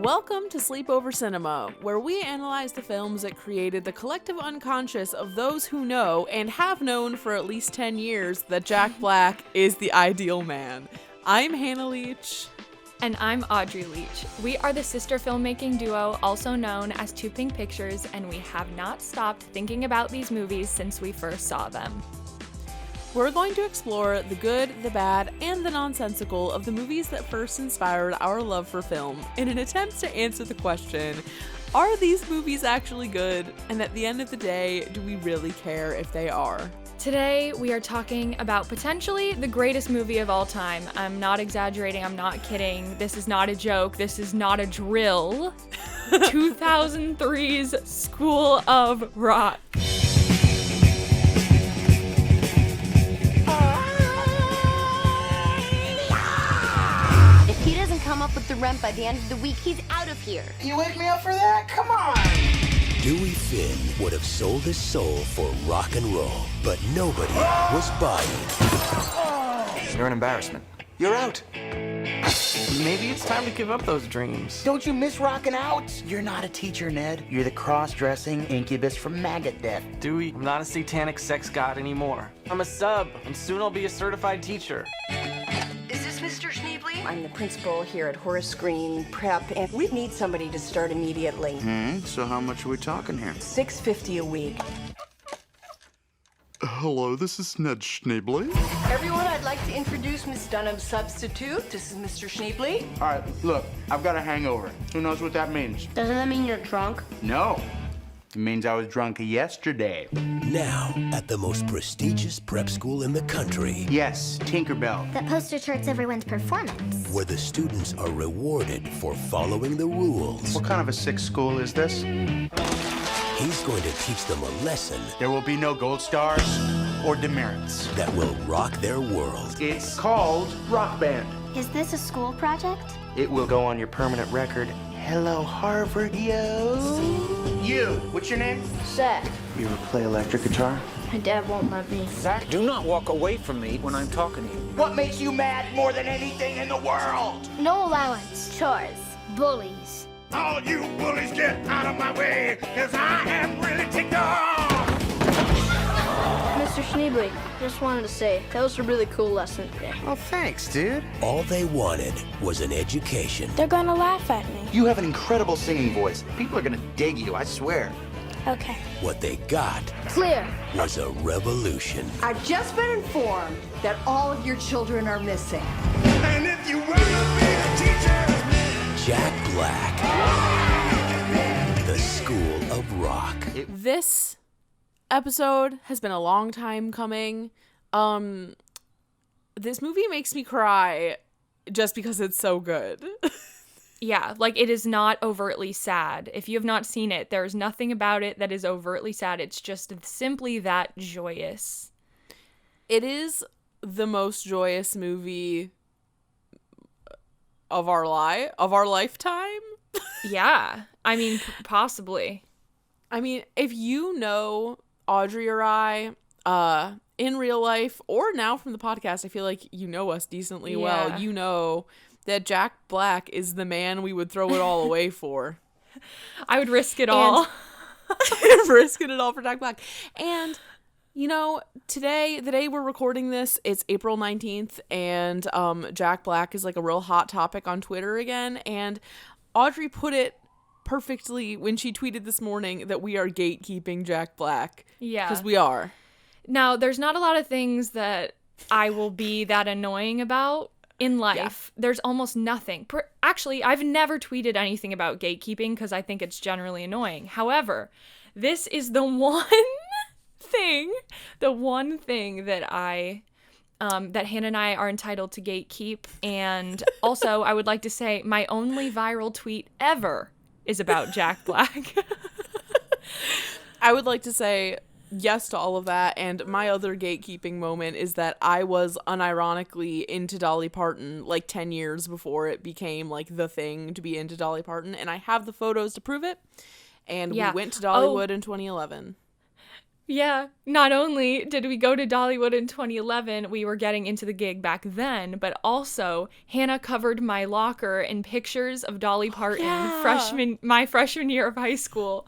Welcome to Sleepover Cinema, where we analyze the films that created the collective unconscious of those who know and have known for at least 10 years that Jack Black is the ideal man. I'm Hannah Leach. And I'm Audrey Leach. We are the sister filmmaking duo, also known as Two Pink Pictures, and we have not stopped thinking about these movies since we first saw them. We're going to explore the good, the bad, and the nonsensical of the movies that first inspired our love for film in an attempt to answer the question, are these movies actually good? And at the end of the day, do we really care if they are? Today, we are talking about potentially the greatest movie of all time. I'm not exaggerating, I'm not kidding. This is not a joke, this is not a drill. 2003's School of Rock. If he doesn't come up with the rent by the end of the week, he's out of here. You wake me up for that? Come on! Dewey Finn would have sold his soul for rock and roll, but nobody was buying. You're an embarrassment. You're out. Maybe it's time to give up those dreams. Don't you miss rocking out? You're not a teacher, Ned. You're the cross-dressing incubus from maggot death. Dewey, I'm not a satanic sex god anymore. I'm a sub, and soon I'll be a certified teacher. Is this Mr. Schneebly? I'm the principal here at Horace Green Prep, and we need somebody to start immediately. So how much are we talking here? $6.50 a week. Hello, this is Ned Schneebly. Everyone, I'd like to introduce Miss Dunham's substitute. This is Mr. Schneebly. All right, look, I've got a hangover. Who knows what that means? Doesn't that mean you're drunk? No. It means I was drunk yesterday. Now, at the most prestigious prep school in the country, Yes, Tinkerbell. That poster charts everyone's performance. where the students are rewarded for following the rules, What kind of a sick school is this? he's going to teach them a lesson There will be no gold stars or demerits. that will rock their world. It's called Rock Band. Is this a school project? It will go on your permanent record. Hello, Harvard, yo. You, what's your name? Zach. You ever play electric guitar? My dad won't let me. Zach, do not walk away from me when I'm talking to you. What makes you mad more than anything in the world? No allowance. Chores. Bullies. All you bullies get out of my way, cause I am really ticked off! Mr. Schneebly, just wanted to say, that was a really cool lesson today. Oh, thanks, dude. All they wanted was an education. They're gonna laugh at me. You have an incredible singing voice. People are gonna dig you, I swear. Okay. What they got Clear. was a revolution. I've just been informed that all of your children are missing. And if you wanna be a teacher, Jack Black, the School of Rock. This episode has been a long time coming. This movie makes me cry just because it's so good. Yeah, like it is not overtly sad. If you have not seen it, there's nothing about it that is overtly sad. It's just simply that joyous. It is the most joyous movie of our lifetime. Yeah, I mean, possibly. I mean, if you know Audrey or I, in real life or now from the podcast, I feel like you know us decently well. Yeah. You know that Jack Black is the man we would throw it all away for. I would risk it all. Risking it all for Jack Black. And, you know, today, the day we're recording this, it's April 19th, and Jack Black is like a real hot topic on Twitter again. And Audrey put it perfectly when she tweeted this morning that we are gatekeeping Jack Black. Yeah. Because we are. Now, there's not a lot of things that I will be that annoying about in life. Yeah. There's almost nothing. Actually, I've never tweeted anything about gatekeeping because I think it's generally annoying. However, this is the one thing that that Hannah and I are entitled to gatekeep. And also, I would like to say my only viral tweet ever is about Jack Black. I would like to say yes to all of that, and my other gatekeeping moment is that I was unironically into Dolly Parton like 10 years before it became like the thing to be into Dolly Parton, and I have the photos to prove it, and we went to Dollywood in 2011. Yeah, not only did we go to Dollywood in 2011, we were getting into the gig back then, but also Hannah covered my locker in pictures of Dolly Parton my freshman year of high school.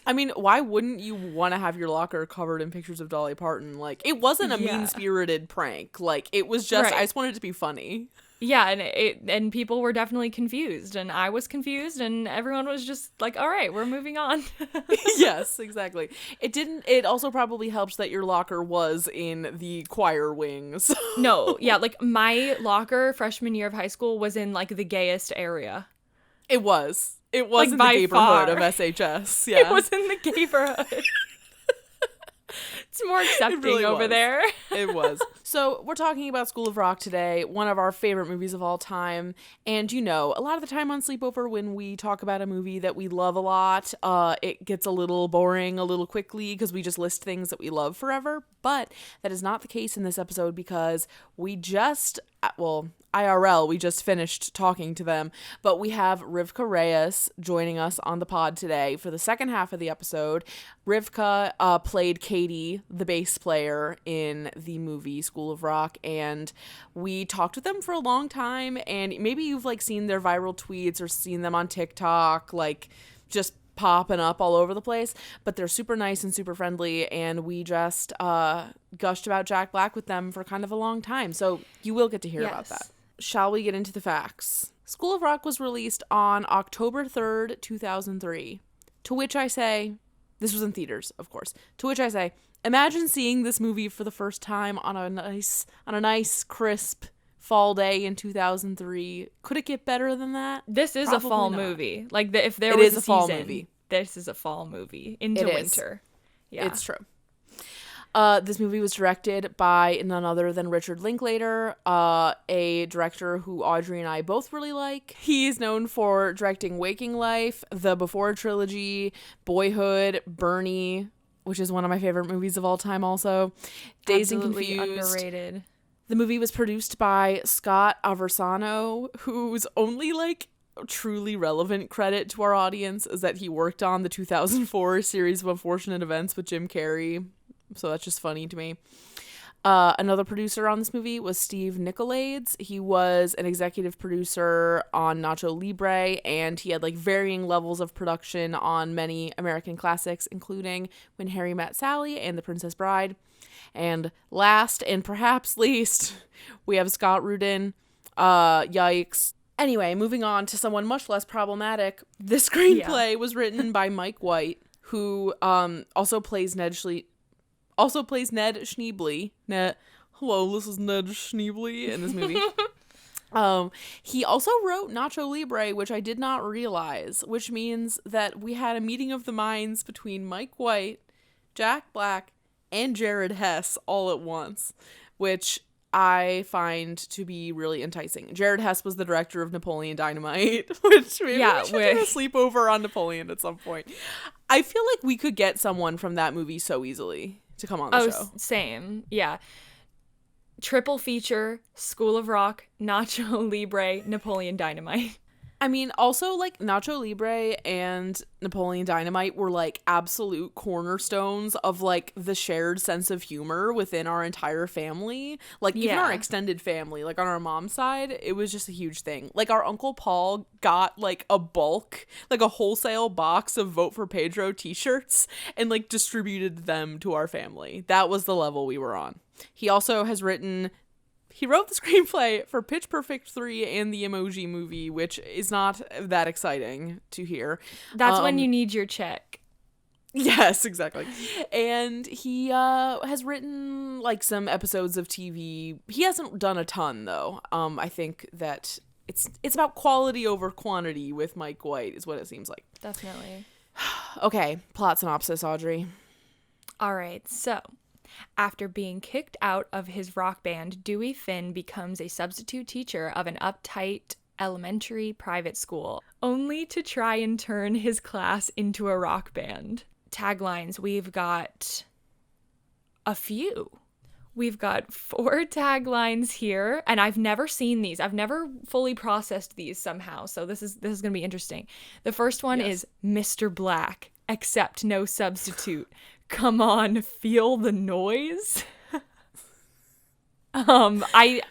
I mean, why wouldn't you want to have your locker covered in pictures of Dolly Parton? Like, it wasn't a mean-spirited prank. Like, it was just, I just wanted it to be funny. Yeah, and people were definitely confused, and I was confused, and everyone was just like, all right, we're moving on. Yes, exactly. It also probably helps that your locker was in the choir wings. No, yeah, like, my locker freshman year of high school was in, like, the gayest area. It was. It was like, in the neighborhood of SHS. Yeah. It was in the neighborhood. It's more accepting really over there. It was. So we're talking about School of Rock today, one of our favorite movies of all time. And a lot of the time on Sleepover when we talk about a movie that we love a lot, it gets a little boring a little quickly because we just list things that we love forever. But that is not the case in this episode because we just, IRL, we just finished talking to them, but we have Rivkah Reyes joining us on the pod today for the second half of the episode. Rivkah played Katie, the bass player in the movie School of Rock, and we talked with them for a long time, and maybe you've seen their viral tweets or seen them on TikTok, just popping up all over the place, but they're super nice and super friendly, and we just gushed about Jack Black with them for kind of a long time, so you will get to hear about that. Shall we get into the facts? School of Rock was released on October 3rd, 2003, to which I say, this was in theaters, of course, to which I say, imagine seeing this movie for the first time on a nice, crisp fall day in 2003. Could it get better than that? This is Probably a fall not. movie. Like, if there was a fall season, movie. This is a fall movie into winter. Yeah. It's true. This movie was directed by none other than Richard Linklater, a director who Audrey and I both really like. He's known for directing Waking Life, the Before trilogy, Boyhood, Bernie, which is one of my favorite movies of all time also, Dazed and Confused. Underrated. The movie was produced by Scott Aversano, whose only truly relevant credit to our audience is that he worked on the 2004 series of Unfortunate Events with Jim Carrey. So that's just funny to me. Another producer on this movie was Steve Nicolaides. He was an executive producer on Nacho Libre, and he had varying levels of production on many American classics, including When Harry Met Sally and The Princess Bride. And last and perhaps least, we have Scott Rudin. Yikes. Anyway, moving on to someone much less problematic. The screenplay was written by Mike White, who also plays Ned Schneebly. Hello, this is Ned Schneebly in this movie. He also wrote Nacho Libre, which I did not realize, which means that we had a meeting of the minds between Mike White, Jack Black, and Jared Hess all at once, which I find to be really enticing. Jared Hess was the director of Napoleon Dynamite, which maybe we should do a sleepover on Napoleon at some point. I feel like we could get someone from that movie so easily to come on the show. Same. Yeah. Triple feature, School of Rock, Nacho Libre, Napoleon Dynamite. I mean, also, Nacho Libre and Napoleon Dynamite were, absolute cornerstones of, the shared sense of humor within our entire family. Even our extended family, on our mom's side, it was just a huge thing. Our Uncle Paul got, a bulk, a wholesale box of Vote for Pedro t-shirts and, distributed them to our family. That was the level we were on. He also has written... He wrote the screenplay for Pitch Perfect 3 and the Emoji Movie, which is not that exciting to hear. That's when you need your check. Yes, exactly. And he has written some episodes of TV. He hasn't done a ton though. I think that it's about quality over quantity with Mike White is what it seems like. Definitely. Okay, plot synopsis, Audrey. All right, so after being kicked out of his rock band, Dewey Finn becomes a substitute teacher of an uptight elementary private school, only to try and turn his class into a rock band. Taglines, we've got a few. We've got 4 taglines here, and I've never seen these. I've never fully processed these somehow, so this is going to be interesting. The first one is Mr. Black, except no substitute. come on, feel the noise. I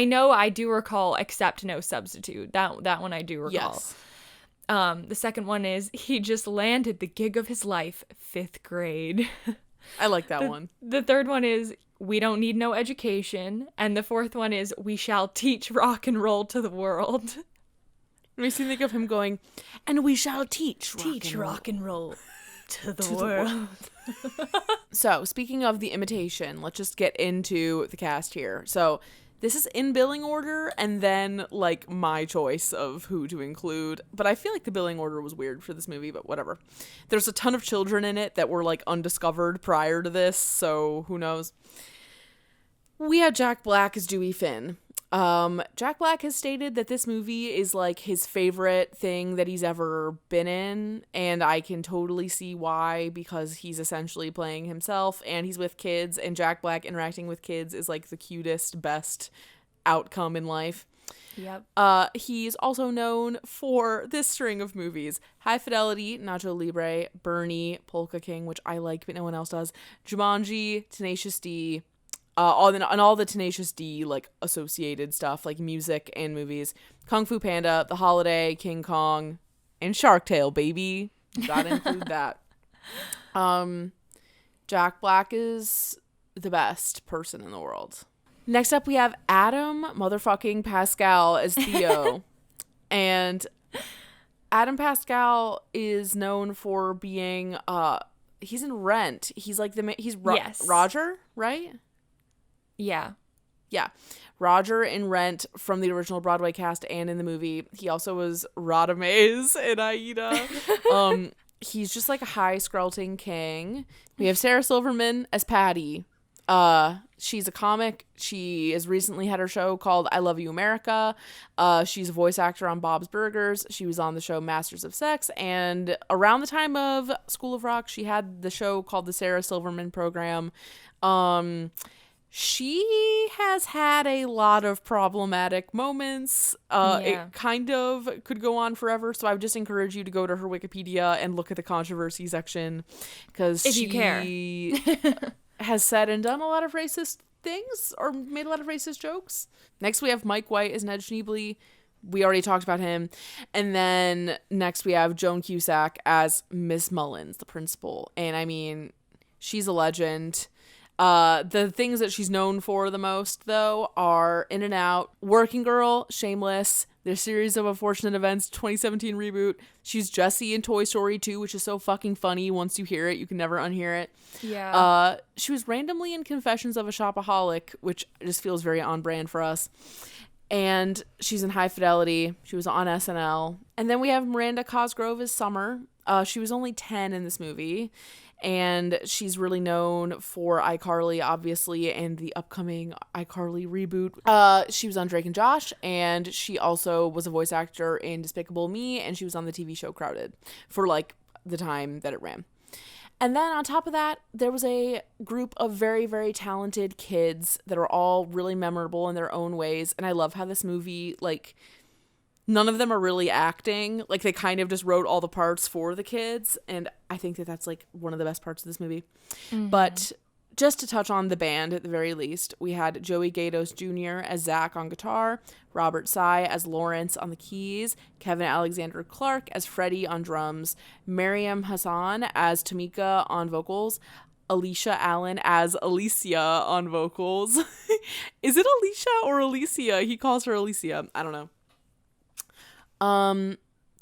know I do recall accept no substitute. That one I do recall. Yes. The second one is he just landed the gig of his life, 5th grade. I like that one. The third one is we don't need no education. And the fourth one is we shall teach rock and roll to the world. Makes me think of him going, and we shall teach rock and roll to the world. So, speaking of the imitation, let's just get into the cast here. So, this is in billing order and then, like, my choice of who to include. But I feel like the billing order was weird for this movie, but whatever. There's a ton of children in it that were, like, undiscovered prior to this, so who knows. We had Jack Black as Dewey Finn. Jack Black has stated that this movie is like his favorite thing that he's ever been in, and I can totally see why, because he's essentially playing himself and he's with kids, and Jack Black interacting with kids is like the cutest, best outcome in life. Yep. He's also known for this string of movies: High Fidelity, Nacho Libre, Bernie, Polka King, which I like but no one else does, Jumanji, Tenacious D, all the Tenacious D, like, associated stuff, like music and movies, Kung Fu Panda, The Holiday, King Kong, and Shark Tale, baby. Gotta include that. Jack Black is the best person in the world. Next up, we have Adam motherfucking Pascal as Theo. And Adam Pascal is known for being, he's in Rent. He's like he's yes. Roger, right? Yeah. Roger in Rent from the original Broadway cast and in the movie. He also was Radamés in Aida. He's just like a high screlting king. We have Sarah Silverman as Patty. She's a comic. She has recently had her show called I Love You, America. She's a voice actor on Bob's Burgers. She was on the show Masters of Sex. And around the time of School of Rock, she had the show called The Sarah Silverman Program. She has had a lot of problematic moments. It kind of could go on forever, so I would just encourage you to go to her Wikipedia and look at the controversy section, because if you care. has said and done a lot of racist things or made a lot of racist jokes. Next, we have Mike White as Ned Schneebly. We already talked about him. And then next we have Joan Cusack as Miss Mullins, the principal. And I mean, she's a legend. The things that she's known for the most, though, are In and Out, Working Girl, Shameless, The Series of Unfortunate Events 2017 reboot. She's Jessie in Toy Story 2, which is so fucking funny. Once you hear it, you can never unhear it. Yeah. She was randomly in Confessions of a Shopaholic, which just feels very on brand for us. And she's in High Fidelity. She was on SNL. And then we have Miranda Cosgrove as Summer. She was only 10 in this movie. And she's really known for iCarly, obviously, and the upcoming iCarly reboot. She was on Drake and Josh, and she also was a voice actor in Despicable Me, and she was on the TV show Crowded for, like, the time that it ran. And then on top of that, there was a group of very, very talented kids that are all really memorable in their own ways. And I love how this movie, like, none of them are really acting. Like, they kind of just wrote all the parts for the kids. And I think that that's, like, one of the best parts of this movie. Mm-hmm. But just to touch on the band at the very least, we had Joey Gatos Jr. as Zach on guitar, Robert Sy as Lawrence on the keys, Kevin Alexander Clark as Freddie on drums, Mariam Hassan as Tamika on vocals, Alicia Allen as Alicia on vocals. Is it Alicia or Alicia? He calls her Alicia. I don't know.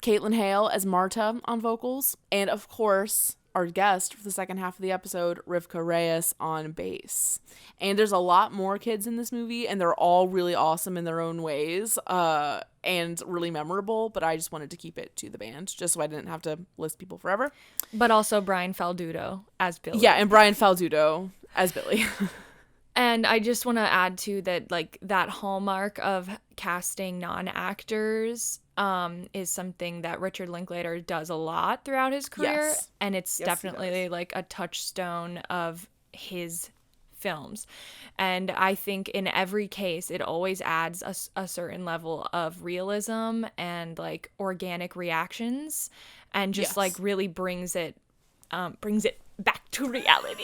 Caitlin Hale as Marta on vocals, and of course our guest for the second half of the episode, Rivkah Reyes on bass. And there's a lot more kids in this movie, and they're all really awesome in their own ways, and really memorable, but I just wanted to keep it to the band, just so I didn't have to list people forever. But also Brian Faldudo as Billy. Yeah, and Brian Faldudo as Billy. And I just want to add to that, like, that hallmark of casting non-actors is something that Richard Linklater does a lot throughout his career. Yes. And it's definitely like a touchstone of his films. And I think in every case, it always adds a certain level of realism and, like, organic reactions, and just like really brings it brings it back to reality.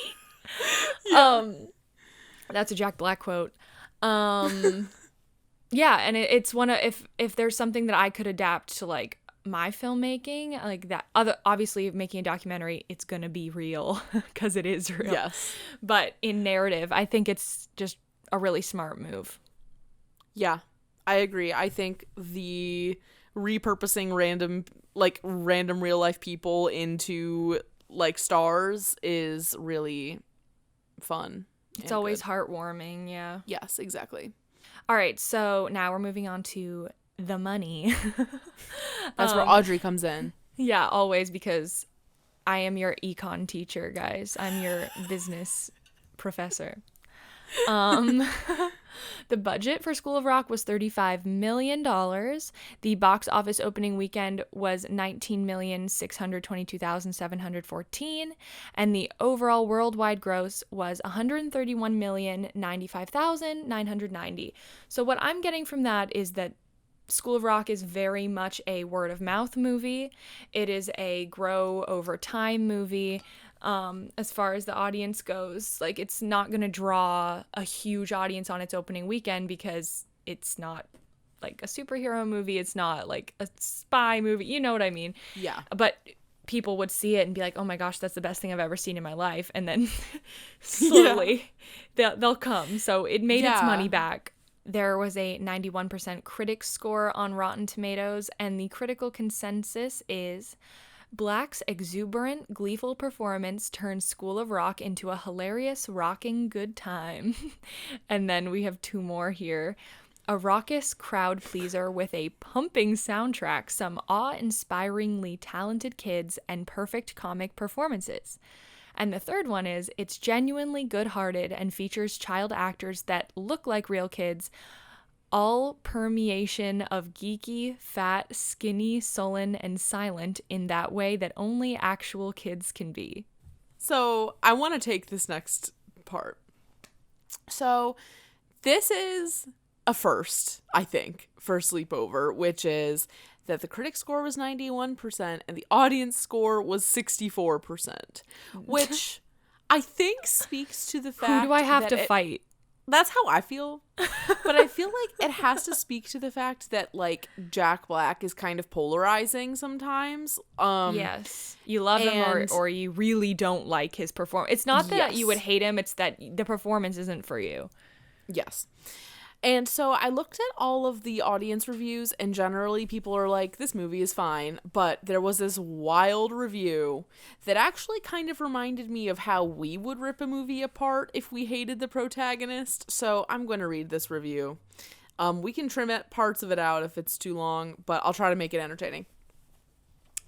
That's a Jack Black quote. Yeah, and it's one of, if there's something that I could adapt to like my filmmaking, like that, obviously making a documentary, it's gonna be real because it is real. Yes. But in narrative, I think it's just a really smart move. Yeah, I agree. I think the repurposing random real life people into like stars is really fun. It's always heartwarming. Yeah. Yes, exactly. All right, so now we're moving on to the money. That's where Audrey comes in. Yeah, always, because I am your econ teacher, guys. I'm your business professor. The budget for School of Rock was $35 million. The box office opening weekend was $19,622,714, and the overall worldwide gross was $131,095,990. So what I'm getting from that is that School of Rock is very much a word of mouth movie. It is a grow over time movie. As far as the audience goes, like, it's not going to draw a huge audience on its opening weekend because it's not like a superhero movie. It's not like a spy movie. You know what I mean? Yeah. But people would see it and be like, oh my gosh, that's the best thing I've ever seen in my life. And then slowly they'll come. So it made its money back. There was a 91% critic score on Rotten Tomatoes, and the critical consensus is Black's exuberant, gleeful performance turns School of Rock into a hilarious, rocking good time. And then we have two more here. A raucous crowd pleaser with a pumping soundtrack, some awe-inspiringly talented kids, and perfect comic performances. And the third one is, it's genuinely good-hearted and features child actors that look like real kids, all permeation of geeky, fat, skinny, sullen, and silent in that way that only actual kids can be. So I want to take this next part. So this is a first, I think, for Sleepover, which is that the critic score was 91% and the audience score was 64%, which I think speaks to the fact Who do I have to fight? That's how I feel. But I feel like it has to speak to the fact that, like, Jack Black is kind of polarizing sometimes. Yes. You love him or you really don't like his performance. It's not that you would hate him, it's that the performance isn't for you. Yes. And so I looked at all of the audience reviews, and generally people are like, this movie is fine. But there was this wild review that actually kind of reminded me of how we would rip a movie apart if we hated the protagonist. So I'm going to read this review. We can trim parts of it out if it's too long, but I'll try to make it entertaining.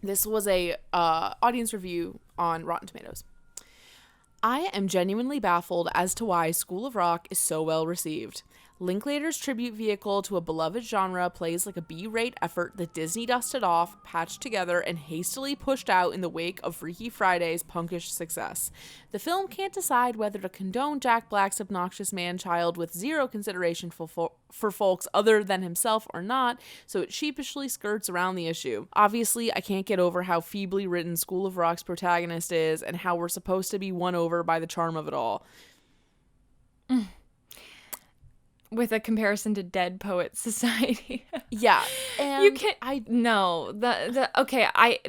This was a audience review on Rotten Tomatoes. I am genuinely baffled as to why School of Rock is so well received. Linklater's tribute vehicle to a beloved genre plays like a B-rate effort that Disney dusted off, patched together, and hastily pushed out in the wake of Freaky Friday's punkish success. The film can't decide whether to condone Jack Black's obnoxious man-child with zero consideration for folks other than himself or not, so it sheepishly skirts around the issue. Obviously, I can't get over how feebly written School of Rock's protagonist is and how we're supposed to be won over by the charm of it all. With a comparison to Dead Poets Society. Yeah. And you can't,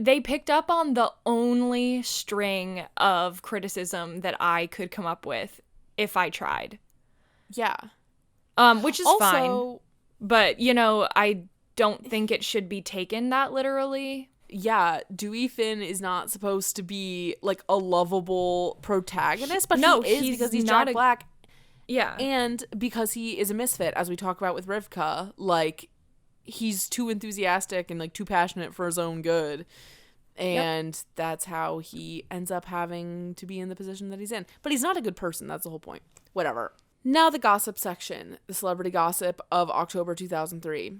they picked up on the only string of criticism that I could come up with if I tried. Yeah. Which is fine. But, I don't think it should be taken that literally. Yeah, Dewey Finn is not supposed to be like a lovable protagonist, but no, he is because he's Jack Black. Yeah. And because he is a misfit, as we talk about with Rivkah, like, he's too enthusiastic and, like, too passionate for his own good. And that's how he ends up having to be in the position that he's in. But he's not a good person. That's the whole point. Whatever. Now the gossip section. The celebrity gossip of October 2003.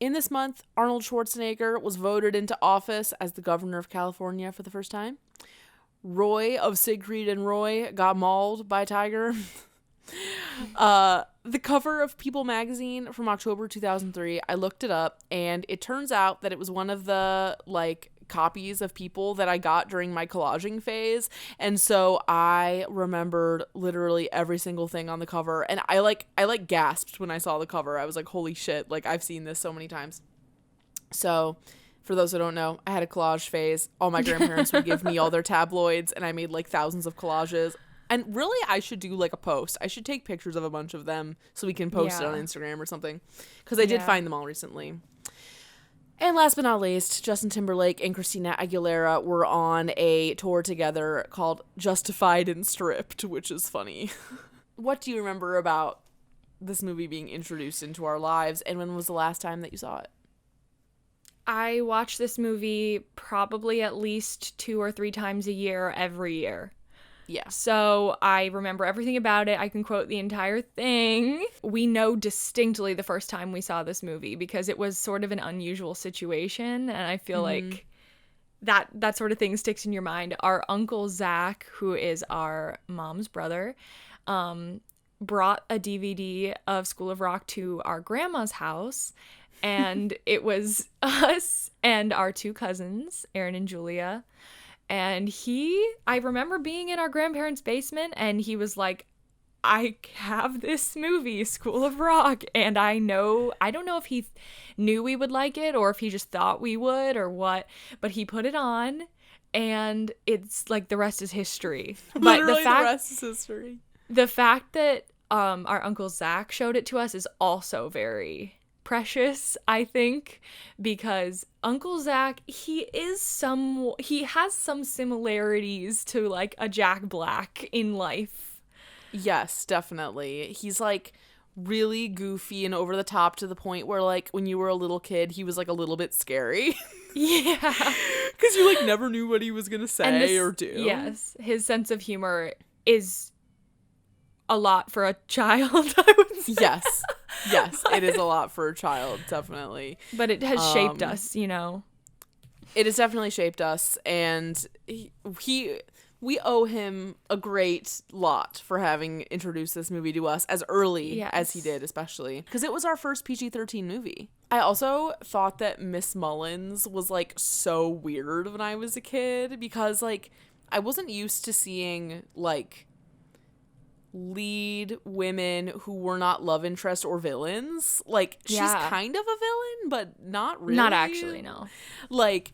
In this month, Arnold Schwarzenegger was voted into office as the governor of California for the first time. Roy of Siegfried and Roy got mauled by a tiger. The cover of People magazine from October 2003, I looked it up, and it turns out that it was one of the, like, copies of people that I got during my collaging phase. And so I remembered literally every single thing on the cover. And I gasped when I saw the cover. I was like, holy shit, like I've seen this so many times. So for those who don't know, I had a collage phase. All my grandparents would give me all their tabloids, and I made like thousands of collages. And really, I should do like a post. I should take pictures of a bunch of them so we can post it on Instagram or something. Because I did find them all recently. And last but not least, Justin Timberlake and Christina Aguilera were on a tour together called Justified and Stripped, which is funny. What do you remember about this movie being introduced into our lives, and when was the last time that you saw it? I watch this movie probably at least 2 or 3 times a year every year. Yeah. So I remember everything about it. I can quote the entire thing. We know distinctly the first time we saw this movie because it was sort of an unusual situation. And I feel like that sort of thing sticks in your mind. Our uncle Zach, who is our mom's brother, brought a DVD of School of Rock to our grandma's house. And it was us and our 2 cousins, Aaron and Julia. And I remember being in our grandparents' basement, and he was like, I have this movie, School of Rock, and I don't know if he knew we would like it or if he just thought we would or what, but he put it on, and it's like the rest is history. Literally, the rest is history. The fact that our Uncle Zach showed it to us is also very precious, I think, because Uncle Zach, he has some similarities to like a Jack Black in life. Yes, definitely. He's like really goofy and over the top to the point where like when you were a little kid, he was like a little bit scary. Yeah. Because you like never knew what he was gonna say or do. Yes, his sense of humor is a lot for a child, I would say. Yes, it is a lot for a child, definitely. But it has shaped us, you know. It has definitely shaped us, and we owe him a great lot for having introduced this movie to us as early as he did, especially because it was our first PG-13 movie. I also thought that Miss Mullins was like so weird when I was a kid because like I wasn't used to seeing like lead women who were not love interest or villains. Like she's kind of a villain, but not really. Not actually, no. Like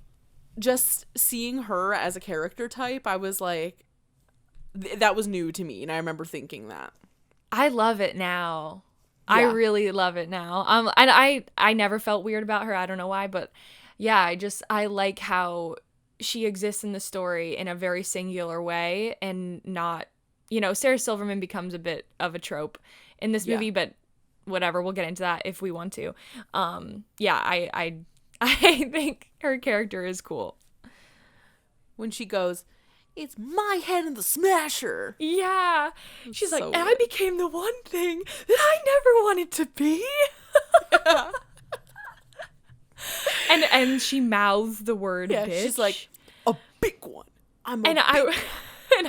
just seeing her as a character type, I was like, that was new to me, and I remember thinking that. I love it now. I really love it now. And I never felt weird about her. I don't know why, but yeah, I like how she exists in the story in a very singular way and not, you know, Sarah Silverman becomes a bit of a trope in this movie, but whatever, we'll get into that if we want to. I think her character is cool. When she goes, "It's my head in the smasher." Yeah. She's so like, and I became the one thing that I never wanted to be. and she mouths the word bitch. She's like, a big one. And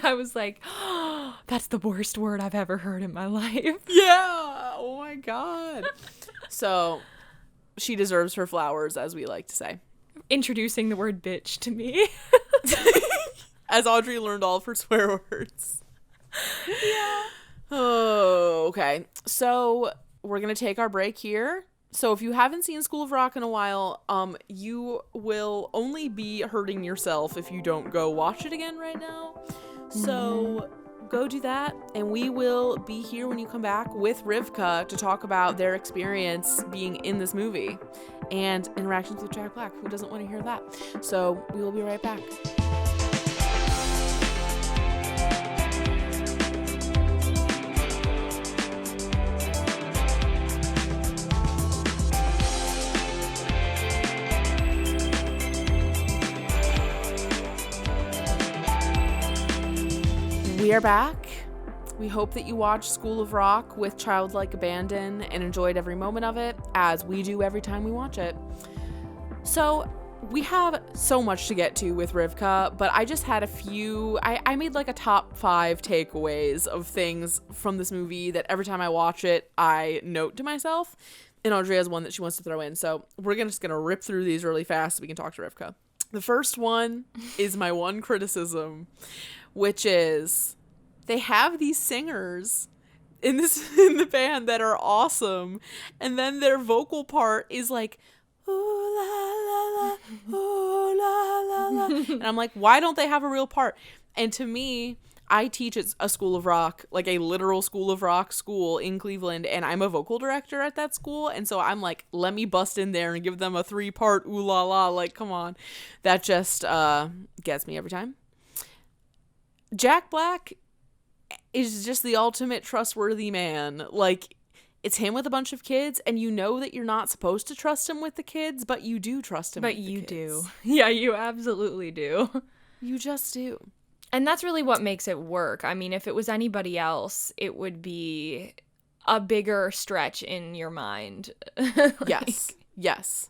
I was like, oh, that's the worst word I've ever heard in my life. Yeah. Oh my God. So she deserves her flowers, as we like to say. Introducing the word bitch to me. As Audrey learned all of her swear words. Yeah. Oh, okay. So we're going to take our break here. So if you haven't seen School of Rock in a while, you will only be hurting yourself if you don't go watch it again right now. So go do that, and we will be here when you come back with Rivkah to talk about their experience being in this movie and interactions with Jack Black. Who doesn't want to hear that? So we will be right back. We are back. We hope that you watched School of Rock with childlike abandon and enjoyed every moment of it, as we do every time we watch it. So we have so much to get to with Rivkah, but I just had a few, I made like a top 5 takeaways of things from this movie that every time I watch it, I note to myself. And Audrey has one that she wants to throw in. So we're just going to rip through these really fast so we can talk to Rivkah. The first one is my one criticism, which is they have these singers in the band that are awesome, and then their vocal part is like, ooh la la la, ooh la la la, and I'm like, why don't they have a real part? And to me, I teach at a school of rock, like a literal school of rock school in Cleveland, and I'm a vocal director at that school, and so I'm like, let me bust in there and give them a 3-part ooh la la, like, come on. That just gets me every time. Jack Black is just the ultimate trustworthy man. Like, it's him with a bunch of kids, and you know that you're not supposed to trust him with the kids, but you do trust him with the kids. But you do. Yeah, you absolutely do. You just do. And that's really what makes it work. I mean, if it was anybody else, it would be a bigger stretch in your mind. Yes.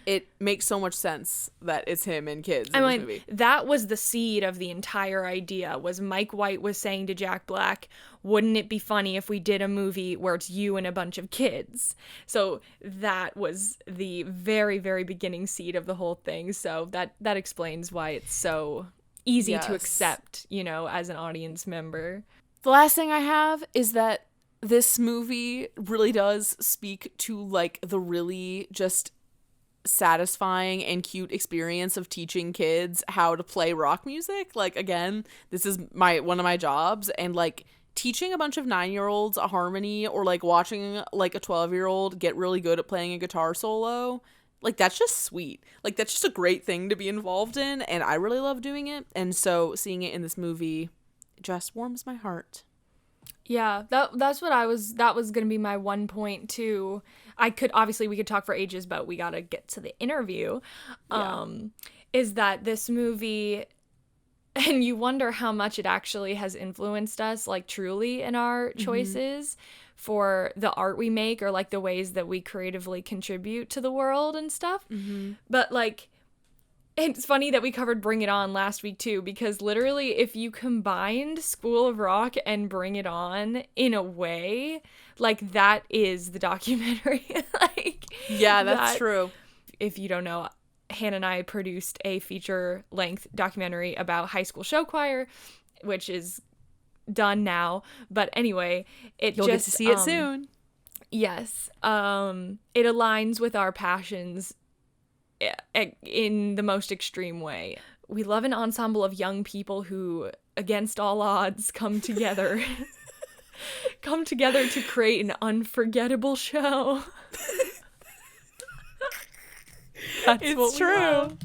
It makes so much sense that it's him and kids in this movie. That was the seed of the entire idea, was Mike White was saying to Jack Black, wouldn't it be funny if we did a movie where it's you and a bunch of kids? So that was the very, very beginning seed of the whole thing. So that explains why it's so easy to accept, you know, as an audience member. The last thing I have is that this movie really does speak to, like, the really just satisfying and cute experience of teaching kids how to play rock music. Like, again, this is one of my jobs, and like teaching a bunch of 9-year-olds a harmony, or like watching like a 12-year-old get really good at playing a guitar solo, like, that's just sweet. Like, that's just a great thing to be involved in, and I really love doing it. And so seeing it in this movie just warms my heart. Yeah, that's what that was going to be my one point too. We could talk for ages, but we got to get to the interview. Is that this movie, and you wonder how much it actually has influenced us, like, truly in our choices for the art we make, or like the ways that we creatively contribute to the world and stuff. But like, it's funny that we covered Bring It On last week too, because literally if you combined School of Rock and Bring It On in a way, like, that is the documentary. Like, yeah, that's true. If you don't know, Hannah and I produced a feature-length documentary about high school show choir, which is done now. But anyway, you'll get to see it soon. Yes. It aligns with our passions in the most extreme way. We love an ensemble of young people who, against all odds, come together to create an unforgettable show. It's true.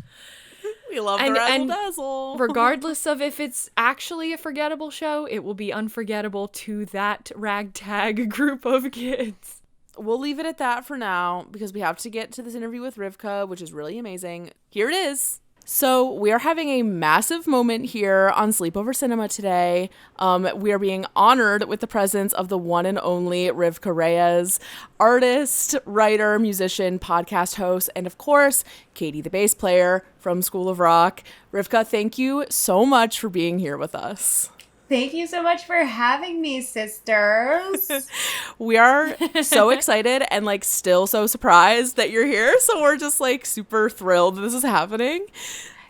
We love the razzle dazzle. Regardless of if it's actually a forgettable show, it will be unforgettable to that ragtag group of kids. We'll leave it at that for now, because we have to get to this interview with Rivkah, which is really amazing. Here it is. So we are having a massive moment here on Sleepover Cinema today. We are being honored with the presence of the one and only Rivkah Reyes, artist, writer, musician, podcast host, and of course, Katie, the bass player from School of Rock. Rivkah, thank you so much for being here with us. Thank you so much for having me, sisters. We are so excited and like still so surprised that you're here. So we're just like super thrilled this is happening.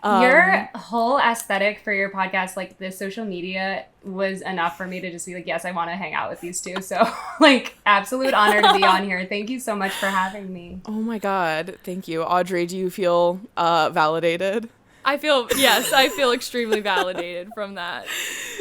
Your whole aesthetic for your podcast, like the social media, was enough for me to just be like, yes, I want to hang out with these two. So like, absolute honor to be on here. Thank you so much for having me. Oh my God. Thank you. Audrey, do you feel validated? I feel extremely validated from that.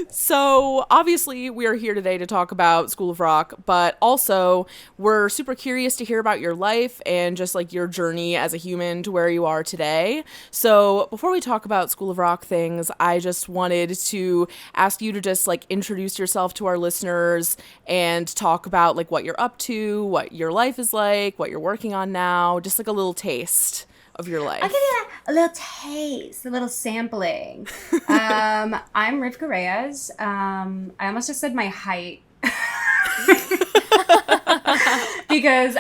So obviously we are here today to talk about School of Rock, but also we're super curious to hear about your life and just like your journey as a human to where you are today. So before we talk about School of Rock things, I just wanted to ask you to just like introduce yourself to our listeners and talk about like what you're up to, what your life is like, what you're working on now, just like a little taste of your life. I'll give you a little taste, a little sampling. I'm Rivkah Reyes. I almost just said my height. Because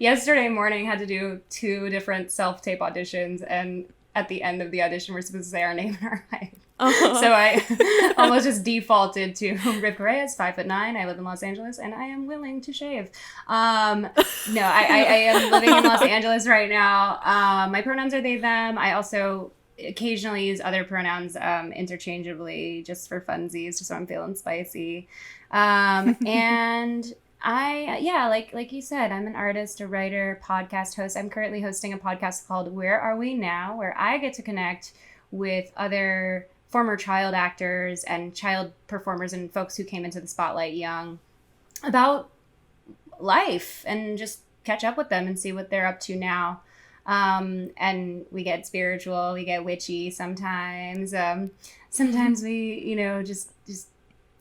yesterday morning had to do 2 different self-tape auditions, and at the end of the audition we're supposed to say our name and our height. So I almost just defaulted to Rivkah Reyes, 5'9". I live in Los Angeles, and I am willing to shave. No, I am living in Los Angeles right now. My pronouns are they, them. I also occasionally use other pronouns interchangeably just for funsies, just so I'm feeling spicy. And like you said, I'm an artist, a writer, podcast host. I'm currently hosting a podcast called Where Are We Now, where I get to connect with other former child actors and child performers and folks who came into the spotlight young about life and just catch up with them and see what they're up to now. And we get spiritual, we get witchy sometimes. Sometimes we, just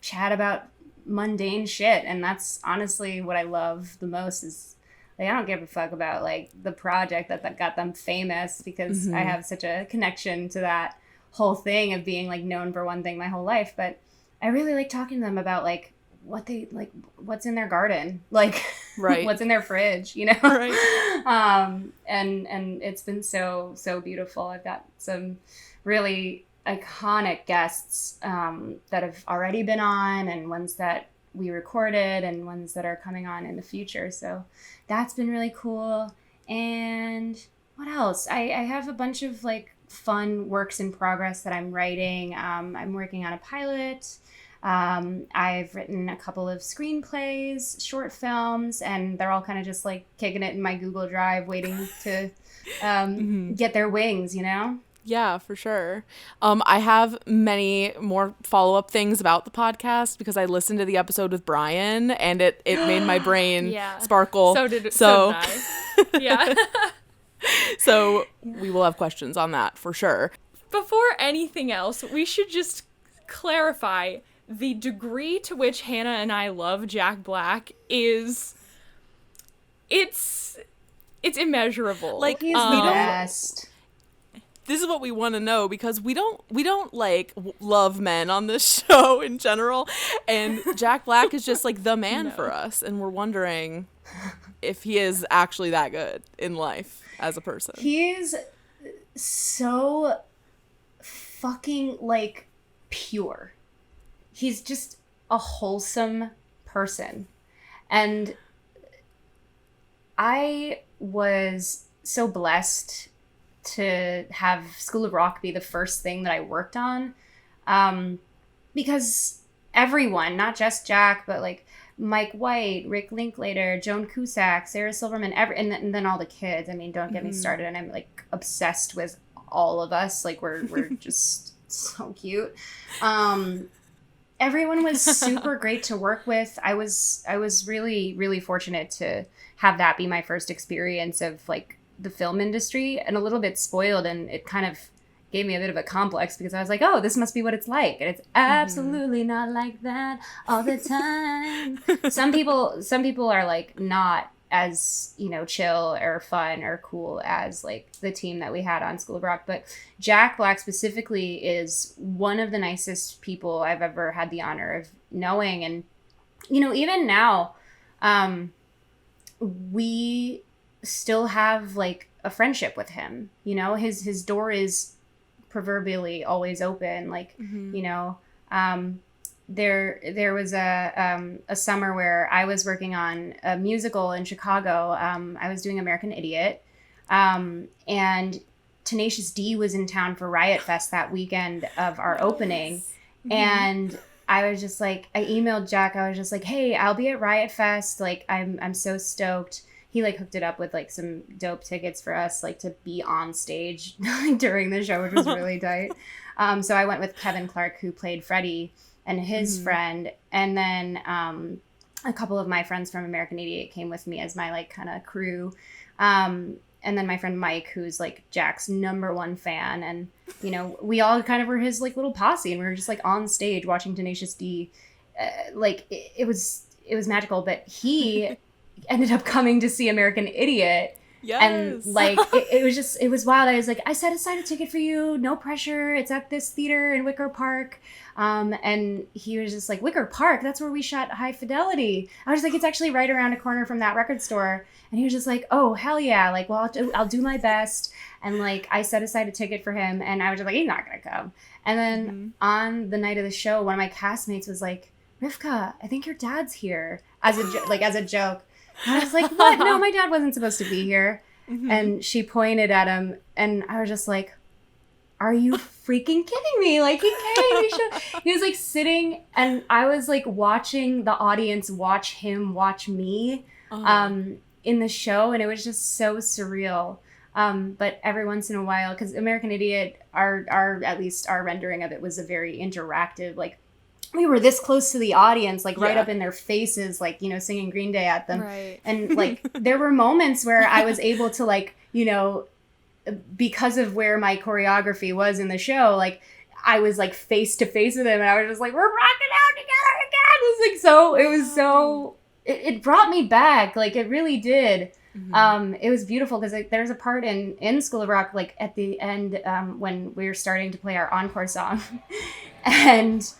chat about mundane shit. And that's honestly what I love the most is I don't give a fuck about the project that got them famous, because I have such a connection to that whole thing of being known for one thing my whole life. But I really like talking to them about what they what's in their garden, right, what's in their fridge, right. And it's been so beautiful. I've got some really iconic guests that have already been on, and ones that we recorded, and ones that are coming on in the future. So that's been really cool. And what else? I have a bunch of fun works in progress that I'm writing. I'm working on a pilot. I've written a couple of screenplays, short films, and they're all kind of just kicking it in my Google Drive, waiting to get their wings, Yeah, for sure. I have many more follow-up things about the podcast because I listened to the episode with Brian, and it made my brain sparkle. So did I. Yeah. So we will have questions on that for sure. Before anything else, we should just clarify the degree to which Hannah and I love Jack Black is it's immeasurable. He's the best. This is what we want to know, because we don't love men on this show in general, and Jack Black is just the man for us, and we're wondering if he is actually that good in life as a person. He is so fucking pure. He's just a wholesome person. And I was so blessed to have School of Rock be the first thing that I worked on. Because everyone, not just Jack, but Mike White, Rick Linklater, Joan Cusack, Sarah Silverman, and then all the kids. I mean, don't get me started. And I'm obsessed with all of us. We're just so cute. Everyone was super great to work with. I was really, really fortunate to have that be my first experience of the film industry, and a little bit spoiled, and it kind of gave me a bit of a complex because I was like, oh, this must be what it's like, and it's absolutely not like that all the time. Some people are not as chill or fun or cool as the team that we had on School of Rock, but Jack Black specifically is one of the nicest people I've ever had the honor of knowing. And even now we still have a friendship with him. His door is proverbially always open. There was a summer where I was working on a musical in Chicago. I was doing American Idiot, and Tenacious D was in town for Riot Fest that weekend of our opening. And I was just I emailed Jack. I was just hey, I'll be at Riot Fest. I'm so stoked. He hooked it up with some dope tickets for us to be on stage during the show, which was really tight. So I went with Kevin Clark, who played Freddie, and his friend, and then a couple of my friends from American Idiot came with me as my kind of crew, and then my friend Mike, who's Jack's #1 fan, and we all kind of were his little posse, and we were just on stage watching Tenacious D. It was magical. But he ended up coming to see American Idiot Yes. And like it was wild. I was like, I set aside a ticket for you, no pressure. It's at this theater in Wicker Park. And he was just like, Wicker Park, that's where we shot High Fidelity. I was like, it's actually right around a corner from that record store. And he was just like, oh, hell yeah. Like, well, I'll do my best. And like, I set aside a ticket for him, and I was just like, he's not gonna come. And then on the night of the show, one of my castmates was like, Rivkah, I think your dad's here, as a joke. And I was like, what? No, my dad wasn't supposed to be here. And she pointed at him, and I was just like, are you freaking kidding me? Like, he came, he was like sitting, and I was like watching the audience watch him watch me in the show, and it was just so surreal. But every once in a while, because American Idiot, our at least our rendering of it was a very interactive, like, we were this close to the audience, like right up in their faces, like, you know, singing Green Day at them. Right. And like, there were moments where I was able to, like, you know, because of where my choreography was in the show, like, I was like face to face with him, and I was just like, we're rocking out together again. It was like, so, it was so, it brought me back. Like, it really did. It was beautiful, because like, there's a part in School of Rock, like at the end, when we were starting to play our encore song, and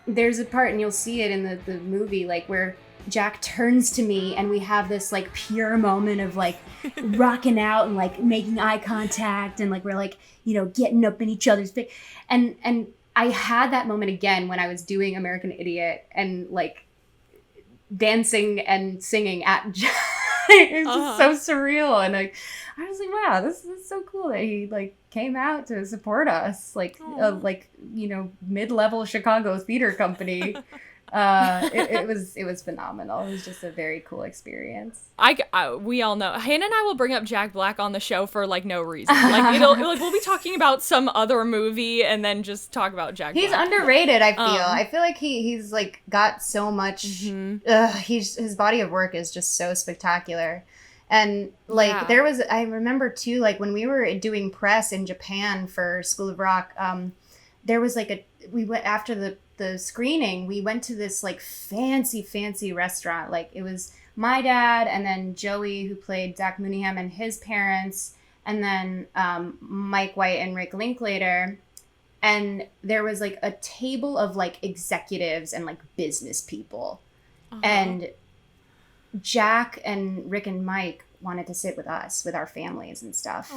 there's a part, and you'll see it in the movie, like where Jack turns to me, and we have this like pure moment of like rocking out and like making eye contact, and like we're like, you know, getting up in each other's face. And I had that moment again when I was doing American Idiot and like dancing and singing at Jack. It was just so surreal, and like I was like, wow, this is so cool that he like came out to support us, like like, you know, mid-level Chicago theater company. It was phenomenal. It was just a very cool experience. We all know Hannah and I will bring up Jack Black on the show for like no reason. Like we'll be talking about some other movie and then just talk about Jack Black. He's underrated, I feel like he's like got so much his body of work is just so spectacular. And like I remember too, like when we were doing press in Japan for School of Rock, there was like we went after the screening, we went to this like fancy restaurant. Like it was my dad, and then Joey, who played Zach Mooneyham, and his parents, and then Mike White and Rick Linklater. And there was like a table of like executives and like business people. And Jack and Rick and Mike wanted to sit with us, with our families and stuff.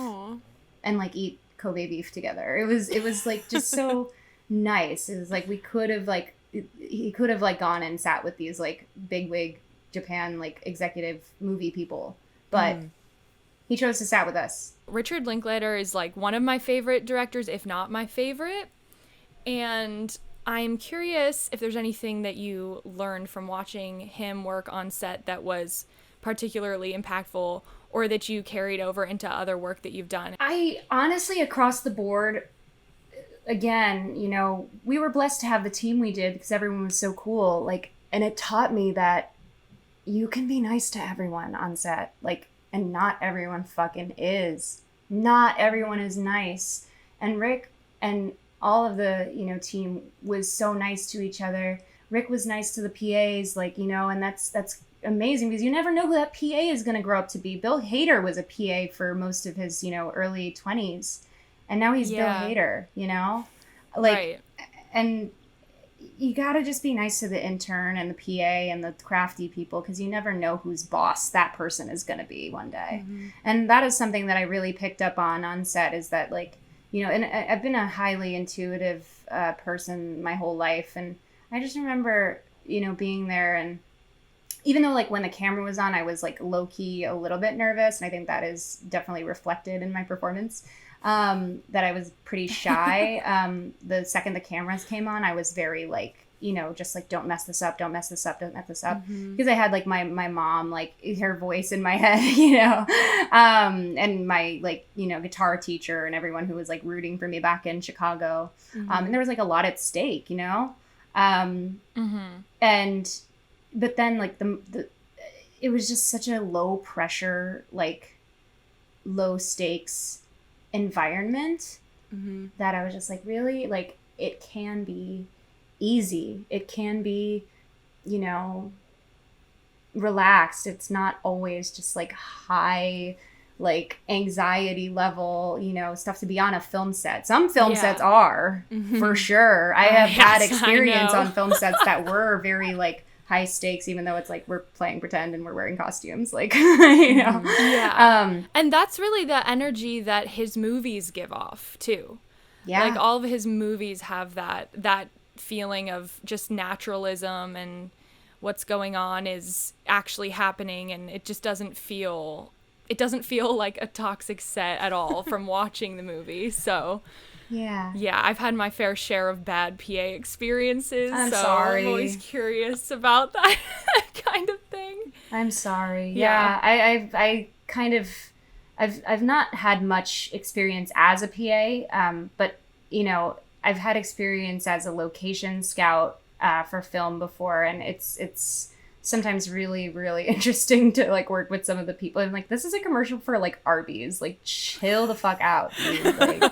And like eat Kobe beef together. It was like just so nice. It was like he could have like gone and sat with these like bigwig Japan like executive movie people, but he chose to sat with us. Richard Linklater is like one of my favorite directors, if not my favorite, and I'm curious if there's anything that you learned from watching him work on set that was particularly impactful, or that you carried over into other work that you've done. I honestly, across the board, again, you know, we were blessed to have the team we did because everyone was so cool. Like, and it taught me that you can be nice to everyone on set. Like, and not everyone fucking is. Not everyone is nice. And Rick and all of the, you know, team was so nice to each other. Rick was nice to the PAs, like, you know, and that's amazing because you never know who that PA is going to grow up to be. Bill Hader was a PA for most of his, you know, early 20s. And now he's Bill Hader, you know? Like, and you got to just be nice to the intern and the PA and the crafty people because you never know whose boss that person is going to be one day. And that is something that I really picked up on set, is that, like, you know, and I've been a highly intuitive person my whole life. And I just remember, you know, being there, and even though, like, when the camera was on, I was, like, low-key a little bit nervous, and I think that is definitely reflected in my performance, that I was pretty shy. The second the cameras came on, I was very, like, you know, just, like, don't mess this up, don't mess this up, don't mess this up. Because I had, like, my mom, like, her voice in my head, you know, and my, like, you know, guitar teacher and everyone who was, like, rooting for me back in Chicago. And there was, like, a lot at stake, you know? But then, like, it was just such a low pressure, like, low stakes environment that I was just like, really? Like, it can be easy. It can be, you know, relaxed. It's not always just, like, high, like anxiety level, you know, stuff to be on a film set. Some film sets are, for sure. I have had experience on film sets that were very like high stakes, even though it's like we're playing pretend and we're wearing costumes, like, you know. And that's really the energy that his movies give off too. Like all of his movies have that feeling of just naturalism, and what's going on is actually happening, and it just doesn't feel like a toxic set at all from watching the movie. So I've had my fair share of bad PA experiences. I'm sorry. I'm always curious about that kind of thing. I'm sorry. I kind of I've not had much experience as a PA, but you know, I've had experience as a location scout for film before, and it's sometimes really, really interesting to like work with some of the people. I'm like, this is a commercial for like Arby's. Like, chill the fuck out, dude. Like,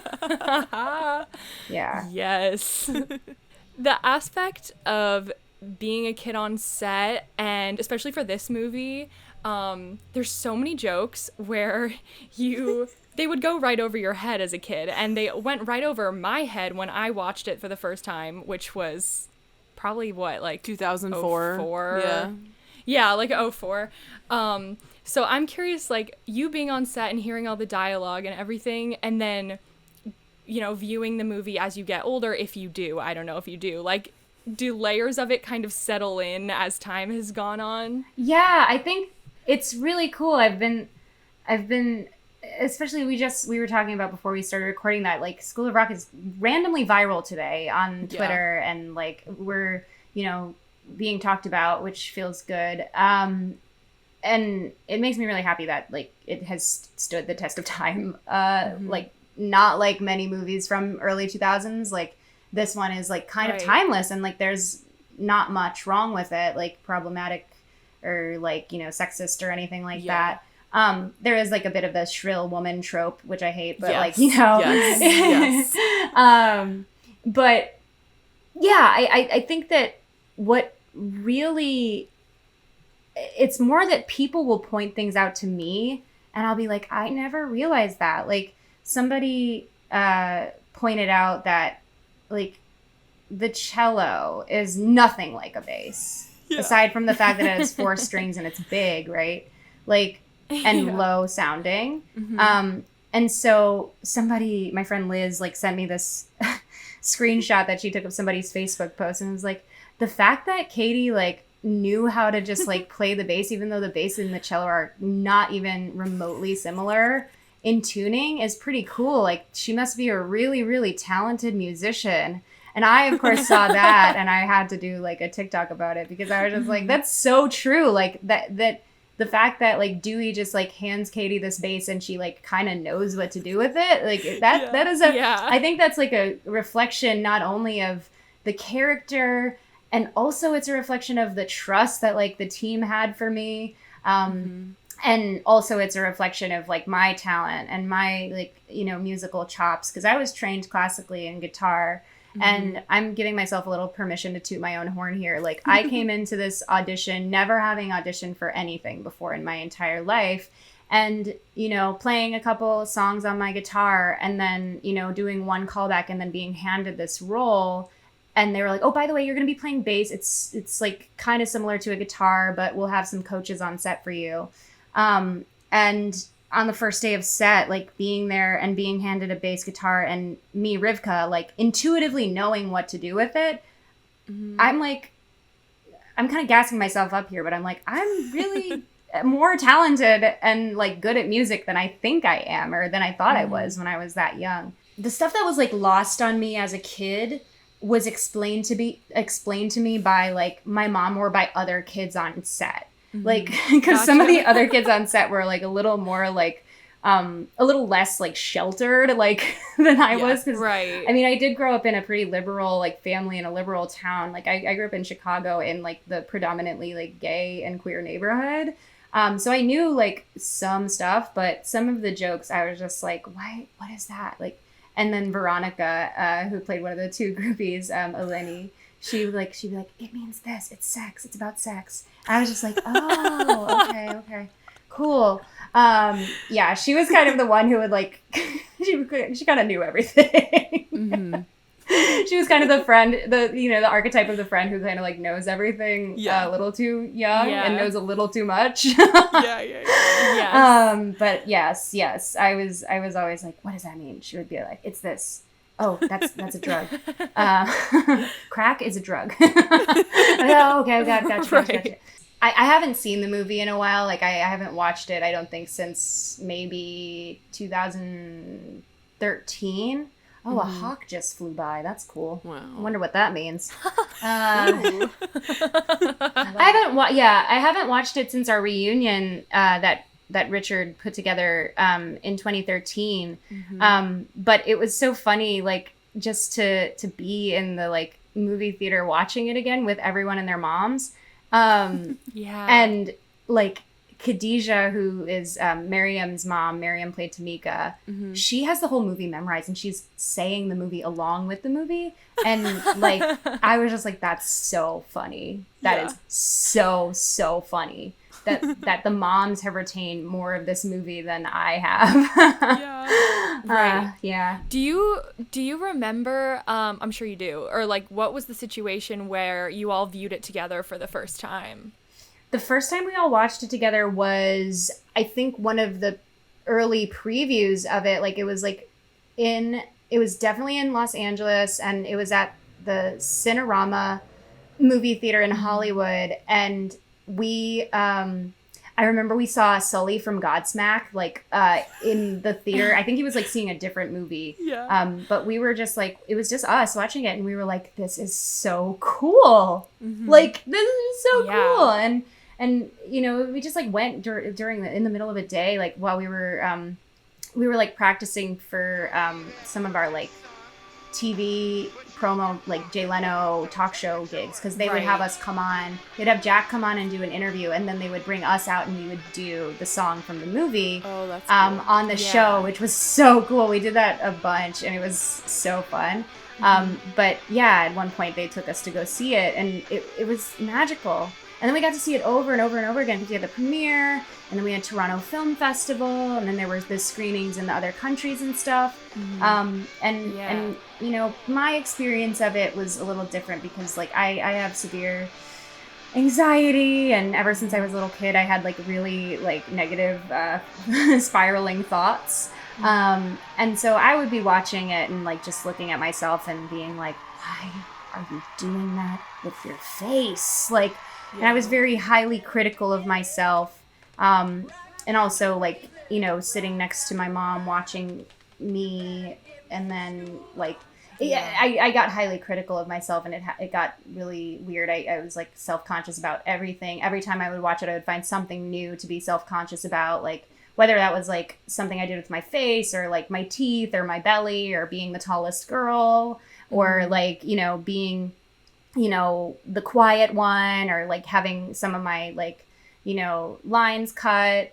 Yes. The aspect of being a kid on set, and especially for this movie, there's so many jokes where they would go right over your head as a kid, and they went right over my head when I watched it for the first time, which was probably like 2004. Yeah, like 04. So I'm curious, like, you being on set and hearing all the dialogue and everything, and then, you know, viewing the movie as you get older, if you do. I don't know if you do. Like, do layers of it kind of settle in as time has gone on? Yeah, I think it's really cool. I've been especially we were talking about before we started recording that, like, School of Rock is randomly viral today on Twitter, and like we're, you know, being talked about, which feels good. And it makes me really happy that like it has stood the test of time. Like, not like many movies from early 2000s, like this one is like kind of timeless, and like there's not much wrong with it, like problematic or like, you know, sexist or anything like that. There is like a bit of the shrill woman trope, which I hate, but like, you know, but yeah, I think that what really, it's more that people will point things out to me and I'll be like, I never realized that. Like, somebody pointed out that like the cello is nothing like a bass, aside from the fact that it has 4 strings and it's big, right? Like, and low sounding. And so somebody, my friend Liz, like sent me this screenshot that she took of somebody's Facebook post, and it was like, the fact that Katie like knew how to just like play the bass, even though the bass and the cello are not even remotely similar in tuning, is pretty cool. Like, she must be a really, really talented musician. And I, of course, saw that, and I had to do like a TikTok about it, because I was just like, that's so true. Like, that the fact that like Dewey just like hands Katie this bass and she like kind of knows what to do with it, like that is I think that's like a reflection not only of the character, and also it's a reflection of the trust that like the team had for me. And also it's a reflection of like my talent and my, like, you know, musical chops, because I was trained classically in guitar. And I'm giving myself a little permission to toot my own horn here. Like, I came into this audition never having auditioned for anything before in my entire life. And, you know, playing a couple songs on my guitar, and then, you know, doing one callback, and then being handed this role. And they were like, oh, by the way, you're going to be playing bass. It's like kind of similar to a guitar, but we'll have some coaches on set for you. And on the first day of set, like being there and being handed a bass guitar, and me, Rivkah, like intuitively knowing what to do with it, I'm like, I'm kind of gassing myself up here, but I'm like, I'm really more talented and like good at music than I think I am, or than I thought I was when I was that young. The stuff that was like lost on me as a kid was explained to me by like my mom or by other kids on set. Like, because some of the other kids on set were like a little more like a little less like sheltered like than I was. Right. I mean, I did grow up in a pretty liberal like family in a liberal town. Like, I grew up in Chicago in like the predominantly like gay and queer neighborhood. So I knew like some stuff, but some of the jokes I was just like, what is that? Like, and then Veronica, who played one of the 2 groupies, Eleni, she'd be like, it means this, it's sex, it's about sex. I was just like, oh, okay, cool. Yeah, she was kind of the one who would like, she kind of knew everything. Mm-hmm. She was kind of the friend, the archetype of the friend who kind of like knows everything a little too young and knows a little too much. Yes. But yes, I was always like, what does that mean? She would be like, it's this. Oh, that's a drug. Crack is a drug. Oh, okay, gotcha. I haven't seen the movie in a while. Like I haven't watched it, I don't think, since maybe 2013. Oh, a hawk just flew by. That's cool. Wow. I wonder what that means. I haven't watched it since our reunion that Richard put together in 2013. But it was so funny, like just to be in the like movie theater watching it again with everyone and their moms. And like Khadijah, who is Miriam's mom, Miriam played Tamika, she has the whole movie memorized and she's saying the movie along with the movie. And like, I was just like, that's so funny. That is so funny that the moms have retained more of this movie than I have. Right. Do you remember, I'm sure you do, or like what was the situation where you all viewed it together for the first time? The first time we all watched it together was, I think, one of the early previews of it. Like it was definitely in Los Angeles, and it was at the Cinerama movie theater in Hollywood. And we, I remember we saw Sully from Godsmack, like, in the theater. I think he was like seeing a different movie. But we were just like, it was just us watching it, and we were like, this is so cool. Like, this is so cool. And you know, we just like went in the middle of a day, like while we were like practicing for some of our like TV promo, like Jay Leno talk show gigs, because they would have us come on. They'd have Jack come on and do an interview, and then they would bring us out and we would do the song from the movie on the show, which was so cool. We did that a bunch, and it was so fun. But yeah, at one point they took us to go see it, and it was magical. And then we got to see it over and over and over again, because we had the premiere, and then we had Toronto Film Festival, and then there was the screenings in the other countries and stuff. And you know, my experience of it was a little different, because like I have severe anxiety, and ever since I was a little kid, I had like really like negative spiraling thoughts. And so I would be watching it and like just looking at myself and being like, why are you doing that with your face? Like, and I was very highly critical of myself. And also like, you know, sitting next to my mom watching me, and then like, I got highly critical of myself, and it got really weird. I was like self-conscious about everything. Every time I would watch it, I would find something new to be self-conscious about, like whether that was like something I did with my face, or like my teeth, or my belly, or being the tallest girl, or like, you know, being, you know, the quiet one, or like having some of my like, you know, lines cut,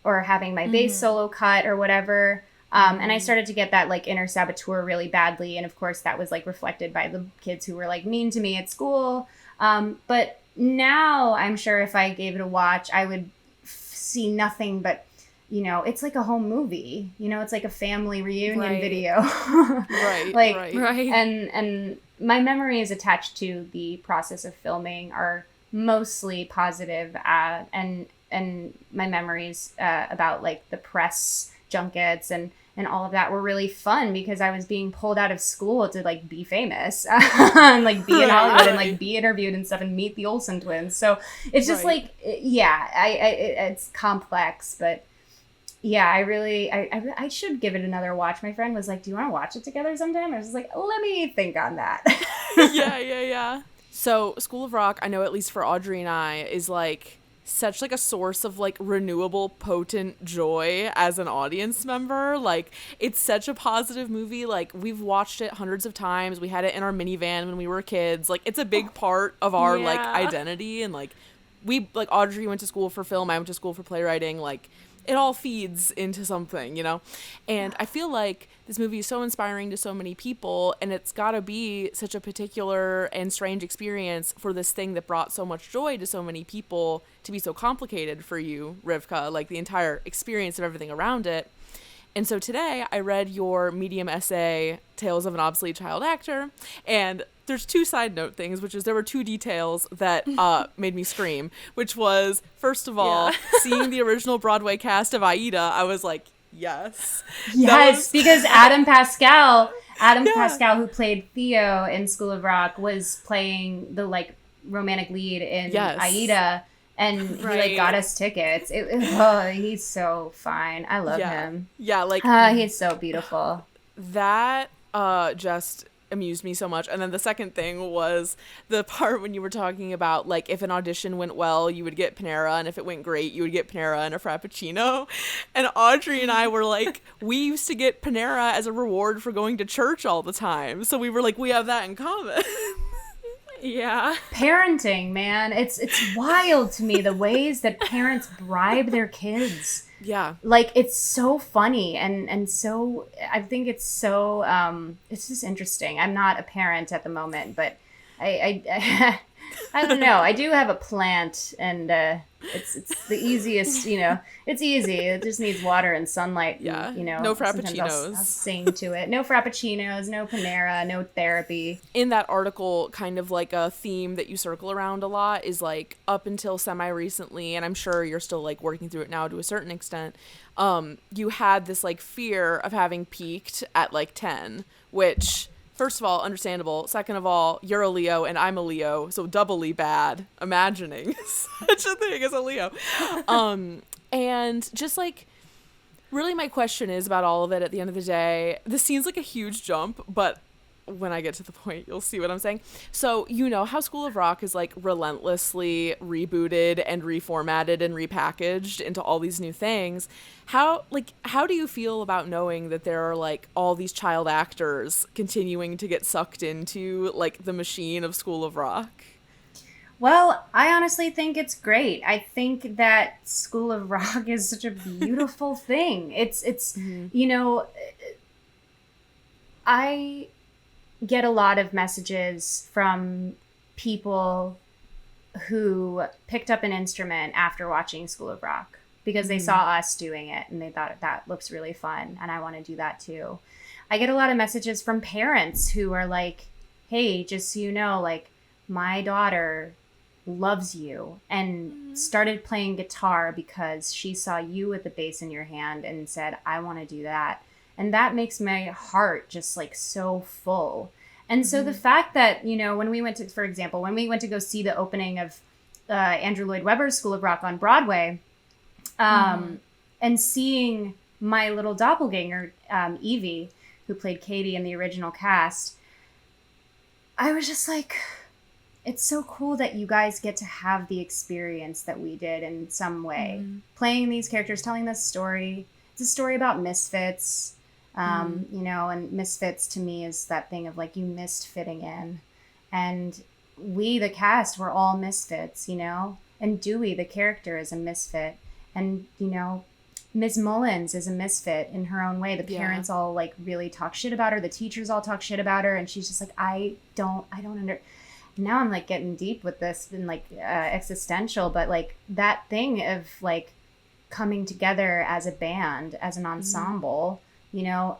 or having my bass solo cut or whatever. And I started to get that like inner saboteur really badly. And of course that was like reflected by the kids who were like mean to me at school. But now I'm sure if I gave it a watch, I would see nothing but, you know, it's like a home movie, you know, it's like a family reunion video. And my memories attached to the process of filming are mostly positive, and my memories about like the press junkets and all of that were really fun, because I was being pulled out of school to like be famous and like be in Hollywood and like be interviewed and stuff and meet the Olsen twins. So it's just like, it's complex, but yeah, I should give it another watch. My friend was like, do you want to watch it together sometime? I was just like, let me think on that. Yeah. So School of Rock, I know at least for Audrey and I, is like such like a source of like renewable potent joy as an audience member. Like, it's such a positive movie. Like, we've watched it hundreds of times. We had it in our minivan when we were kids. Like, it's a big part of our like identity. And like, we like, Audrey went to school for film, I went to school for playwriting. Like, it all feeds into something, you know? And I feel like this movie is so inspiring to so many people, and it's got to be such a particular and strange experience for this thing that brought so much joy to so many people to be so complicated for you, Rivkah, like the entire experience of everything around it. And so today I read your Medium essay, Tales of an Obsolete Child Actor, and there's 2 side note things, which is there were 2 details that made me scream, which was, first of all, seeing the original Broadway cast of Aida, I was like, yes. Yes, because Adam Pascal, who played Theo in School of Rock, was playing the like romantic lead in Aida, and he like got us tickets. He's so fine. I love him. Yeah, like he's so beautiful. That just amused me so much. And then the second thing was the part when you were talking about like if an audition went well, you would get Panera, and if it went great, you would get Panera and a Frappuccino. And Audrey and I were like, we used to get Panera as a reward for going to church all the time. So we were like, we have that in common. Yeah. Parenting, man. It's wild to me the ways that parents bribe their kids. Yeah. Like, it's so funny and so, I think it's so, it's just interesting. I'm not a parent at the moment, but I don't know. I do have a plant, and it's the easiest, you know. It's easy. It just needs water and sunlight. Yeah. And, you know, no sometimes Frappuccinos. I'll sing to it. No Frappuccinos, no Panera, no therapy. In that article, kind of like a theme that you circle around a lot is like up until semi-recently, and I'm sure you're still like working through it now to a certain extent, you had this like fear of having peaked at like 10, which... First of all, understandable. Second of all, you're a Leo and I'm a Leo, so doubly bad imagining such a thing as a Leo. And just like, really my question is about all of it at the end of the day. This seems like a huge jump, but when I get to the point, you'll see what I'm saying. So, you know how School of Rock is like relentlessly rebooted and reformatted and repackaged into all these new things. How do you feel about knowing that there are like all these child actors continuing to get sucked into like the machine of School of Rock? Well, I honestly think it's great. I think that School of Rock is such a beautiful thing. It's you know, I get a lot of messages from people who picked up an instrument after watching School of Rock because they saw us doing it and they thought that looks really fun and I want to do that too. I get a lot of messages from parents who are like, hey, just so you know, like my daughter loves you and started playing guitar because she saw you with the bass in your hand and said, I want to do that. And that makes my heart just like so full. And so the fact that, you know, when we went to, for example, when we went to go see the opening of Andrew Lloyd Webber's School of Rock on Broadway, and seeing my little doppelganger, Evie, who played Katie in the original cast, I was just like, it's so cool that you guys get to have the experience that we did in some way. Playing these characters, telling this story. It's a story about misfits. You know, and misfits to me is that thing of like you missed fitting in. And we, the cast, were all misfits, you know? And Dewey, the character, is a misfit. And, you know, Ms. Mullins is a misfit in her own way. The parents all like really talk shit about her. The teachers all talk shit about her. And she's just like, I don't now I'm like getting deep with this and like existential, but like that thing of like coming together as a band, as an ensemble, you know,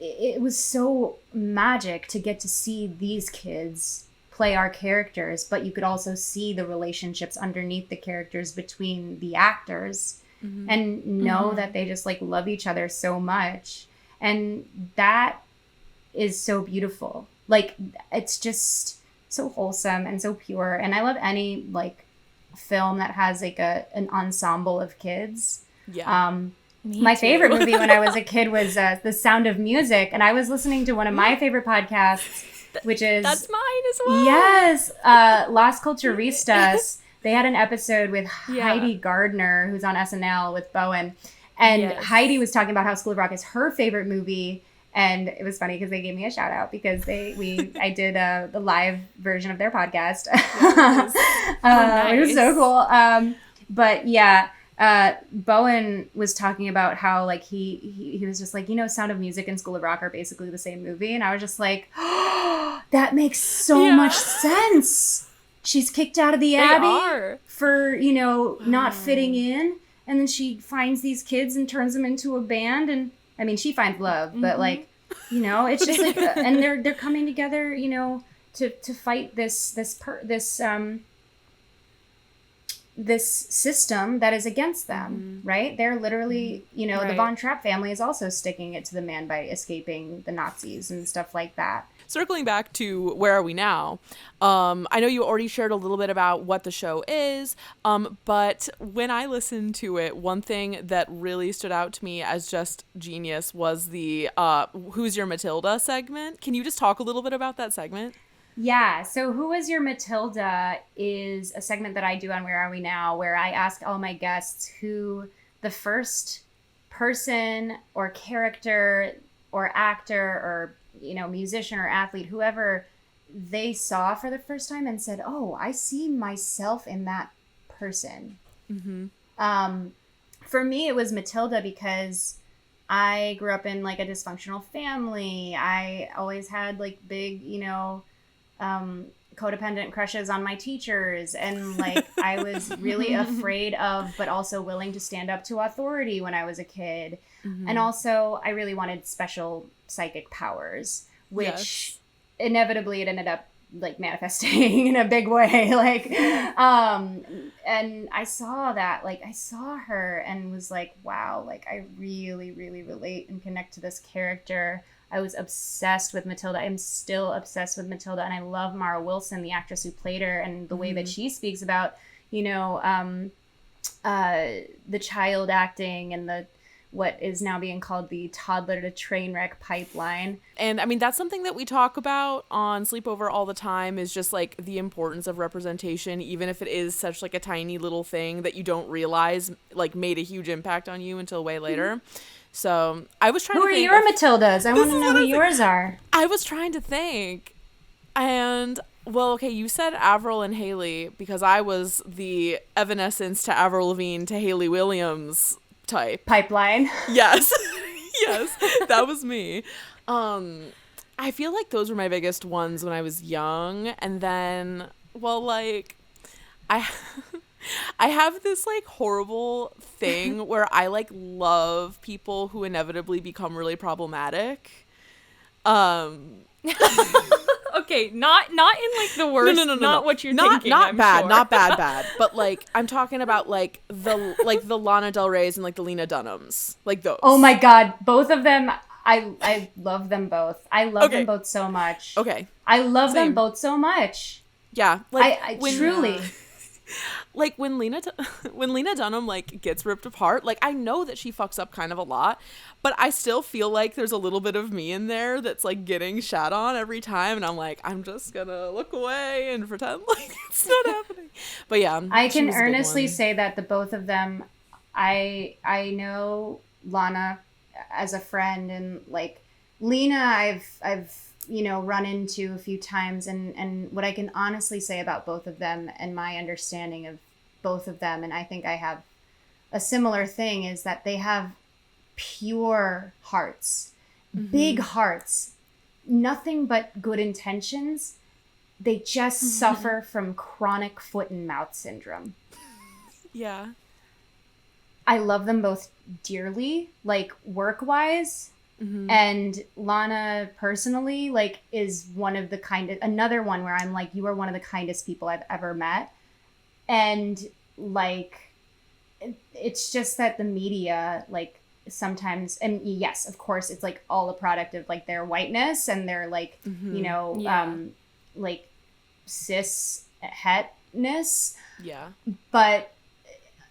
it was so magic to get to see these kids play our characters, but you could also see the relationships underneath the characters between the actors and know that they just like love each other so much. And that is so beautiful. Like, it's just so wholesome and so pure. And I love any like film that has like an ensemble of kids. My favorite movie when I was a kid was The Sound of Music, and I was listening to one of my favorite podcasts, which is that's mine as well. Yes, Las Culturistas. They had an episode with Heidi Gardner, who's on SNL with Bowen, and Heidi was talking about how School of Rock is her favorite movie. And it was funny because they gave me a shout out because I did the live version of their podcast. It was so cool. But yeah. Bowen was talking about how like he was just like, Sound of Music and School of Rock are basically the same movie, and I was just like, oh, that makes so much sense. She's kicked out of the Abbey for not fitting in, and then she finds these kids and turns them into a band, and I mean she finds love, but like it's just like and they're coming together to fight this system that is against them, right? They're literally, the Von Trapp family is also sticking it to the man by escaping the Nazis and stuff like that. Circling back to Where Are We Now? I know you already shared a little bit about what the show is, but when I listened to it, one thing that really stood out to me as just genius was the Who's Your Matilda segment. Can you just talk a little bit about that segment? Yeah, so Who Is Your Matilda is a segment that I do on Where Are We Now, where I ask all my guests who the first person or character or actor or musician or athlete, whoever they saw for the first time and said, oh, I see myself in that person. For me, it was Matilda because I grew up in like a dysfunctional family. I always had like big, codependent crushes on my teachers, and like I was really afraid of but also willing to stand up to authority when I was a kid. And also I really wanted special psychic powers, which inevitably it ended up like manifesting in a big way, like and I saw that, like I saw her and was like, wow, like I really relate and connect to this character. I was obsessed with Matilda. I'm still obsessed with Matilda. And I love Mara Wilson, the actress who played her, and the way that she speaks about, the child acting and the what is now being called the toddler to train wreck pipeline. And I mean, that's something that we talk about on Sleepover all the time, is just like the importance of representation, even if it is such like a tiny little thing that you don't realize like made a huge impact on you until way later. So I was trying to think. Who are your Matildas? I want to know who yours are. I was trying to think. And, well, okay, you said Avril and Haley because I was the Evanescence to Avril Lavigne to Haley Williams type. Pipeline. Yes. Yes, that was me. I feel like those were my biggest ones when I was young. And then, well, like, I have this like horrible thing where I like love people who inevitably become really problematic. Okay, not in like the worst. No. Not what you're thinking. Not I'm bad, sure. not bad. But like I'm talking about like the Lana Del Reys and like the Lena Dunhams, like those. Oh my God, both of them. I love them both. I love them both so much. Okay. I love them both so much. Yeah, like I truly. Like when Lena Dunham like gets ripped apart, like I know that she fucks up kind of a lot, but I still feel like there's a little bit of me in there that's like getting shat on every time, and I'm like, I'm just gonna look away and pretend like it's not happening. But yeah, I can earnestly say that the both of them, I know Lana as a friend, and like Lena I've run into a few times, and what I can honestly say about both of them and my understanding of both of them, and I think I have a similar thing, is that they have pure hearts, big hearts, nothing but good intentions. They just suffer from chronic foot and mouth syndrome. Yeah. I love them both dearly, like work-wise. And Lana personally, like, is one of the another one where I'm like, you are one of the kindest people I've ever met. And like, it's just that the media, like, sometimes, and yes, of course, it's like all a product of like their whiteness and their like, like cis hetness. Yeah. But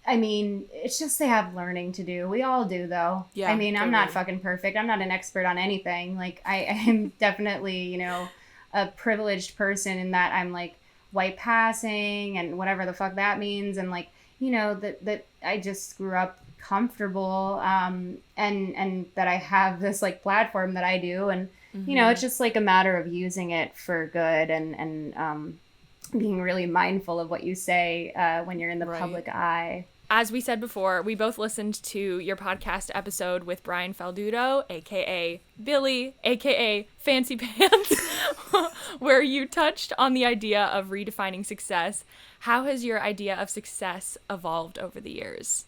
I mean, it's just they have learning to do. We all do, though. Yeah, I mean, totally. I'm not fucking perfect. I'm not an expert on anything. Like, I am definitely, a privileged person in that I'm, like, white passing and whatever the fuck that means. And, like, that I just grew up comfortable and that I have this, like, platform that I do. And, it's just, like, a matter of using it for good and being really mindful of what you say when you're in the public eye. as we said before, we both listened to your podcast episode with Brian Faldudo, aka Billy, aka Fancy Pants, where you touched on the idea of redefining success. How has your idea of success evolved over the years?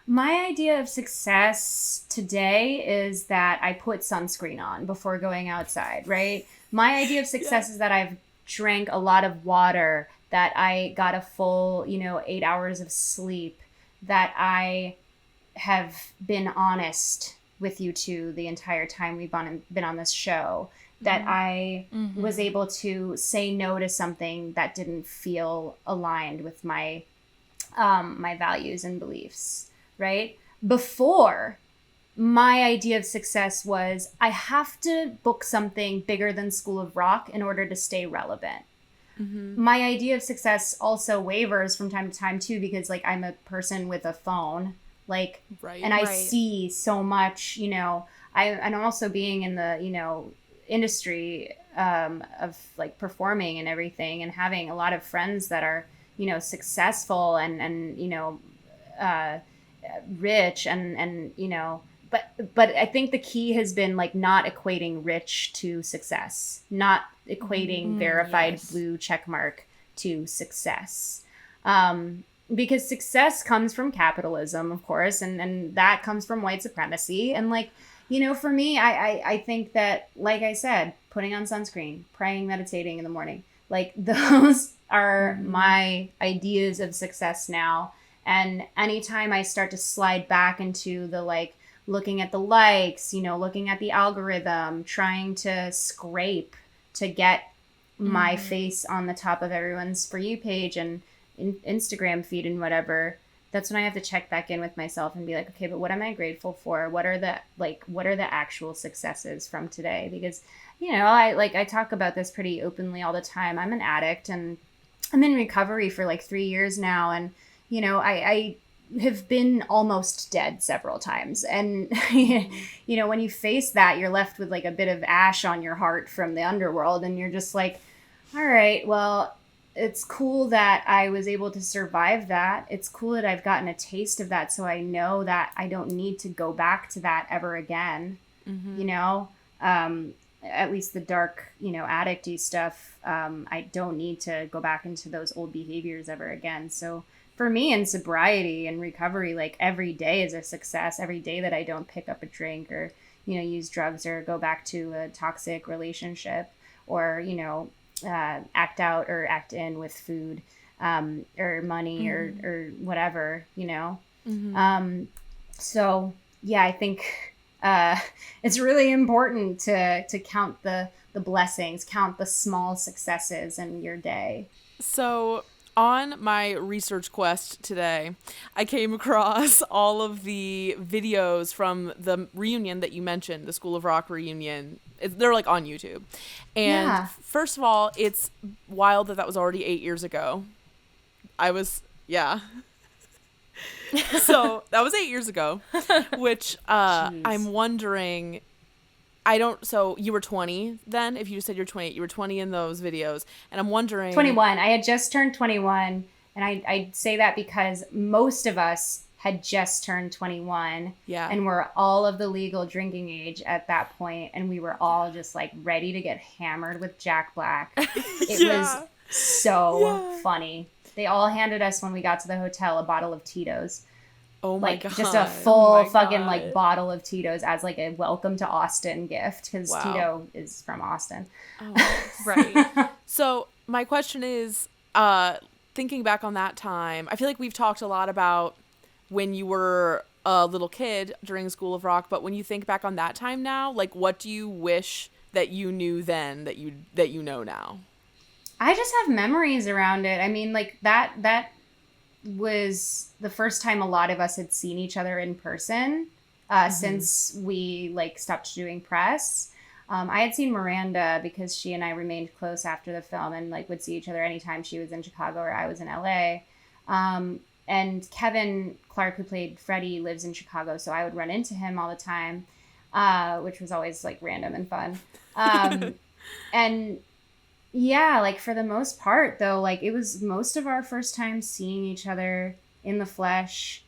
My idea of success today is that I put sunscreen on before going outside, right? My idea of success is that I've drank a lot of water, that I got a full, 8 hours of sleep, that I have been honest with you two the entire time we've been on this show, that I was able to say no to something that didn't feel aligned with my my values and beliefs, right? Before, my idea of success was I have to book something bigger than School of Rock in order to stay relevant. My idea of success also wavers from time to time too, because like I'm a person with a phone, like, and I see so much, and also being in the, industry of like performing and everything, and having a lot of friends that are, successful and rich and but I think the key has been like not equating rich to success, not equating verified blue check mark to success. Because success comes from capitalism, of course, and that comes from white supremacy. And like, for me, I think that, like I said, putting on sunscreen, praying, meditating in the morning, like those are my ideas of success now. And anytime I start to slide back into the like, looking at the likes, looking at the algorithm, trying to scrape to get my face on the top of everyone's For You page and Instagram feed and whatever, that's when I have to check back in with myself and be like, okay, but what am I grateful for? What are the actual successes from today? Because, I talk about this pretty openly all the time. I'm an addict and I'm in recovery for like 3 years now. And, I have been almost dead several times. And, when you face that, you're left with like a bit of ash on your heart from the underworld. And you're just like, all right, well, it's cool that I was able to survive that. It's cool that I've gotten a taste of that. So I know that I don't need to go back to that ever again. At least the dark, addicty stuff. I don't need to go back into those old behaviors ever again. So for me in sobriety and recovery, like every day is a success. Every day that I don't pick up a drink or, use drugs or go back to a toxic relationship or, act out or act in with food or money or whatever, So, yeah, I think it's really important to count the blessings, count the small successes in your day. So on my research quest today, I came across all of the videos from the reunion that you mentioned, the School of Rock reunion. They're like on YouTube. And first of all, it's wild that was already 8 years ago. So that was 8 years ago, which I'm wondering, so you were 20 then? If you said you're 28, you were 20 in those videos. And I'm wondering. 21. I had just turned 21. And I say that because most of us had just turned 21. Yeah. And we're all of the legal drinking age at that point. And we were all just like ready to get hammered with Jack Black. It was so funny. They all handed us, when we got to the hotel, a bottle of Tito's. Oh my God. Just a full fucking like bottle of Tito's as like a welcome to Austin gift, because Tito is from Austin. Oh, right. So my question is, thinking back on that time, I feel like we've talked a lot about when you were a little kid during School of Rock, but when you think back on that time now, like what do you wish that you knew then that you know now? I just have memories around it. I mean, like that was the first time a lot of us had seen each other in person since we like stopped doing press. I had seen Miranda because she and I remained close after the film and like would see each other anytime she was in Chicago or I was in LA. And Kevin Clark, who played Freddie, lives in Chicago, so I would run into him all the time, which was always like random and fun. And yeah, like for the most part though, like it was most of our first time seeing each other in the flesh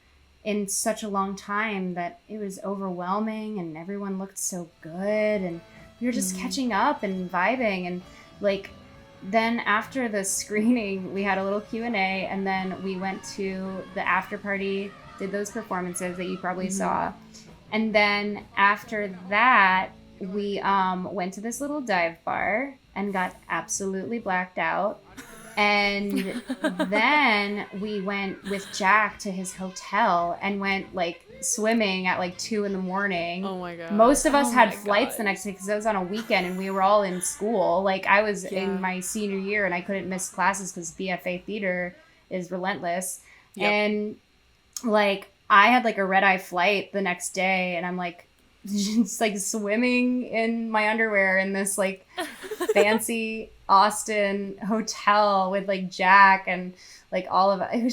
in such a long time that it was overwhelming, and everyone looked so good, and we were just catching up and vibing. And like, then after the screening, we had a little Q&A, and then we went to the after party, did those performances that you probably saw. And then after that, we went to this little dive bar and got absolutely blacked out. And then we went with Jack to his hotel and went like swimming at like 2 a.m. Oh my god. Most of us had flights the next day because it was on a weekend and we were all in school. Like I was in my senior year and I couldn't miss classes because BFA theater is relentless. Yep. And like I had like a red-eye flight the next day, and I'm like just like swimming in my underwear in this like fancy Austin hotel with like Jack and like all of it. It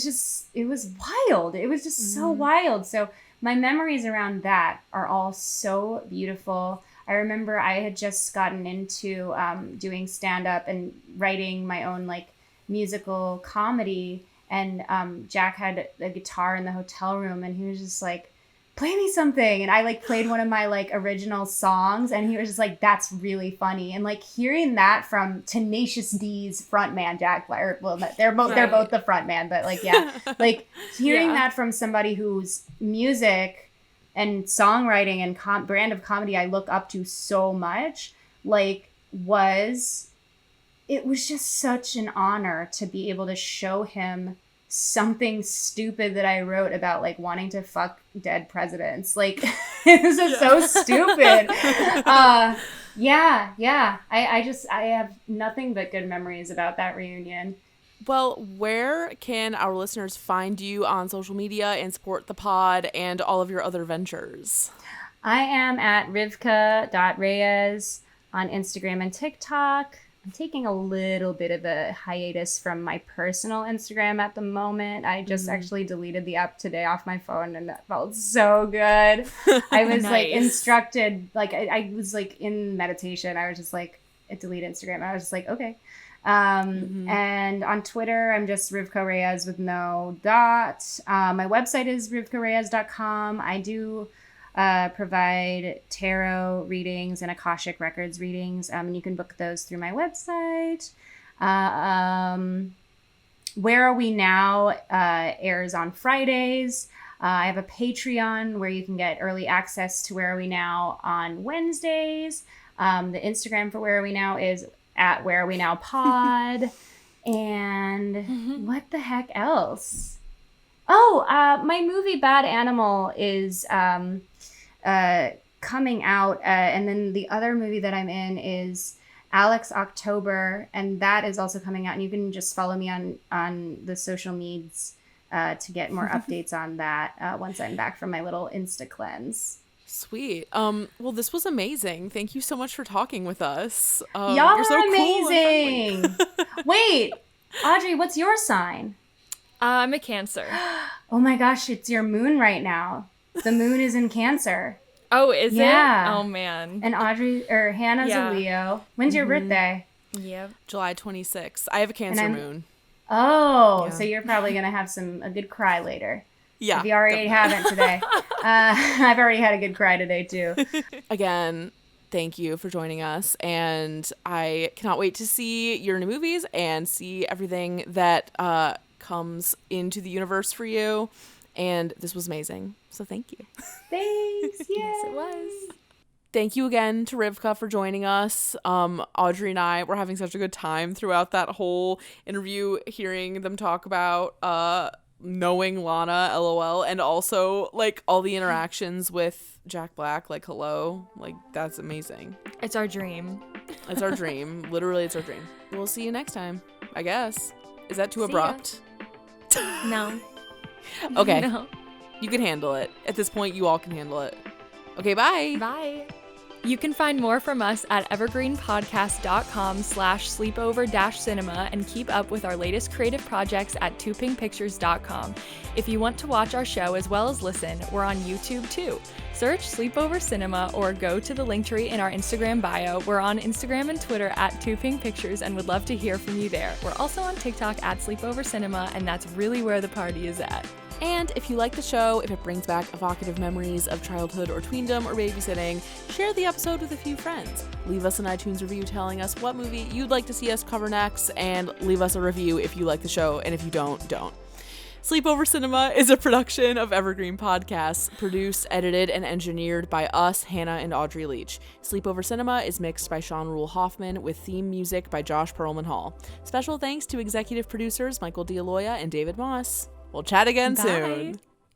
was wild. It was just so wild. So my memories around that are all so beautiful. I remember I had just gotten into doing stand-up and writing my own like musical comedy, and Jack had a guitar in the hotel room, and he was just like, play me something. And I like played one of my like original songs, and he was just like, that's really funny. And like hearing that from Tenacious D's frontman, Jack Black, well, they're both the frontman, but like, yeah, like hearing that from somebody whose music and songwriting and brand of comedy I look up to so much, like it was just such an honor to be able to show him something stupid that I wrote about like wanting to fuck dead presidents. Like it was just so stupid. I have nothing but good memories about that reunion. Well, where can our listeners find you on social media and support the pod and all of your other ventures? I am at Rivkah.Reyes on Instagram and TikTok. I'm taking a little bit of a hiatus from my personal Instagram at the moment. I just actually deleted the app today off my phone, and that felt so good. I was like instructed, like I was like in meditation. I was just like, delete Instagram. I was just like, okay. And on Twitter, I'm just Rivkah Reyes with no dot. My website is rivkahreyes.com. I do provide tarot readings and Akashic Records readings, and you can book those through my website. Where Are We Now airs on Fridays. I have a Patreon where you can get early access to Where Are We Now on Wednesdays. The Instagram for Where Are We Now is at Where Are We Now Pod. And what the heck else? Oh, my movie Bad Animal is coming out, and then the other movie that I'm in is Alex October, and that is also coming out, and you can just follow me on the social medias to get more updates on that once I'm back from my little Insta cleanse. Sweet. Well, this was amazing. Thank you so much for talking with us. Y'all you're so are amazing. Cool. Wait, Audrey, what's your sign? I'm a Cancer. Oh my gosh, it's your moon right now. The moon is in Cancer. Oh, is it? Oh, man. And Hannah's a Leo. When's your birthday? Yep. July 26th. I have a Cancer moon. Oh, so you're probably going to have a good cry later. Yeah. If you already haven't today. I've already had a good cry today, too. Again, thank you for joining us. And I cannot wait to see your new movies and see everything that comes into the universe for you. And this was amazing. So thank you. Thanks. Yes, it was. Thank you again to Rivkah for joining us. Audrey and I were having such a good time throughout that whole interview, hearing them talk about knowing Lana, LOL, and also like all the interactions with Jack Black, like hello, like that's amazing. It's our dream. It's our dream. Literally, it's our dream. We'll see you next time, I guess. Is that too abrupt? No. Okay. No. You can handle it. At this point, you all can handle it. Okay, bye. Bye. You can find more from us at evergreenpodcast.com/sleepover-cinema and keep up with our latest creative projects at twopinkpictures.com. If you want to watch our show as well as listen, we're on YouTube too. Search Sleepover Cinema or go to the link tree in our Instagram bio. We're on Instagram and Twitter at twopinkpictures and would love to hear from you there. We're also on TikTok at Sleepover Cinema, and that's really where the party is at. And if you like the show, if it brings back evocative memories of childhood or tweendom or babysitting, share the episode with a few friends. Leave us an iTunes review telling us what movie you'd like to see us cover next, and leave us a review if you like the show, and if you don't, don't. Sleepover Cinema is a production of Evergreen Podcasts, produced, edited, and engineered by us, Hannah and Audrey Leach. Sleepover Cinema is mixed by Sean Rule Hoffman, with theme music by Josh Perlman Hall. Special thanks to executive producers Michael D'Aloia and David Moss. We'll chat again soon.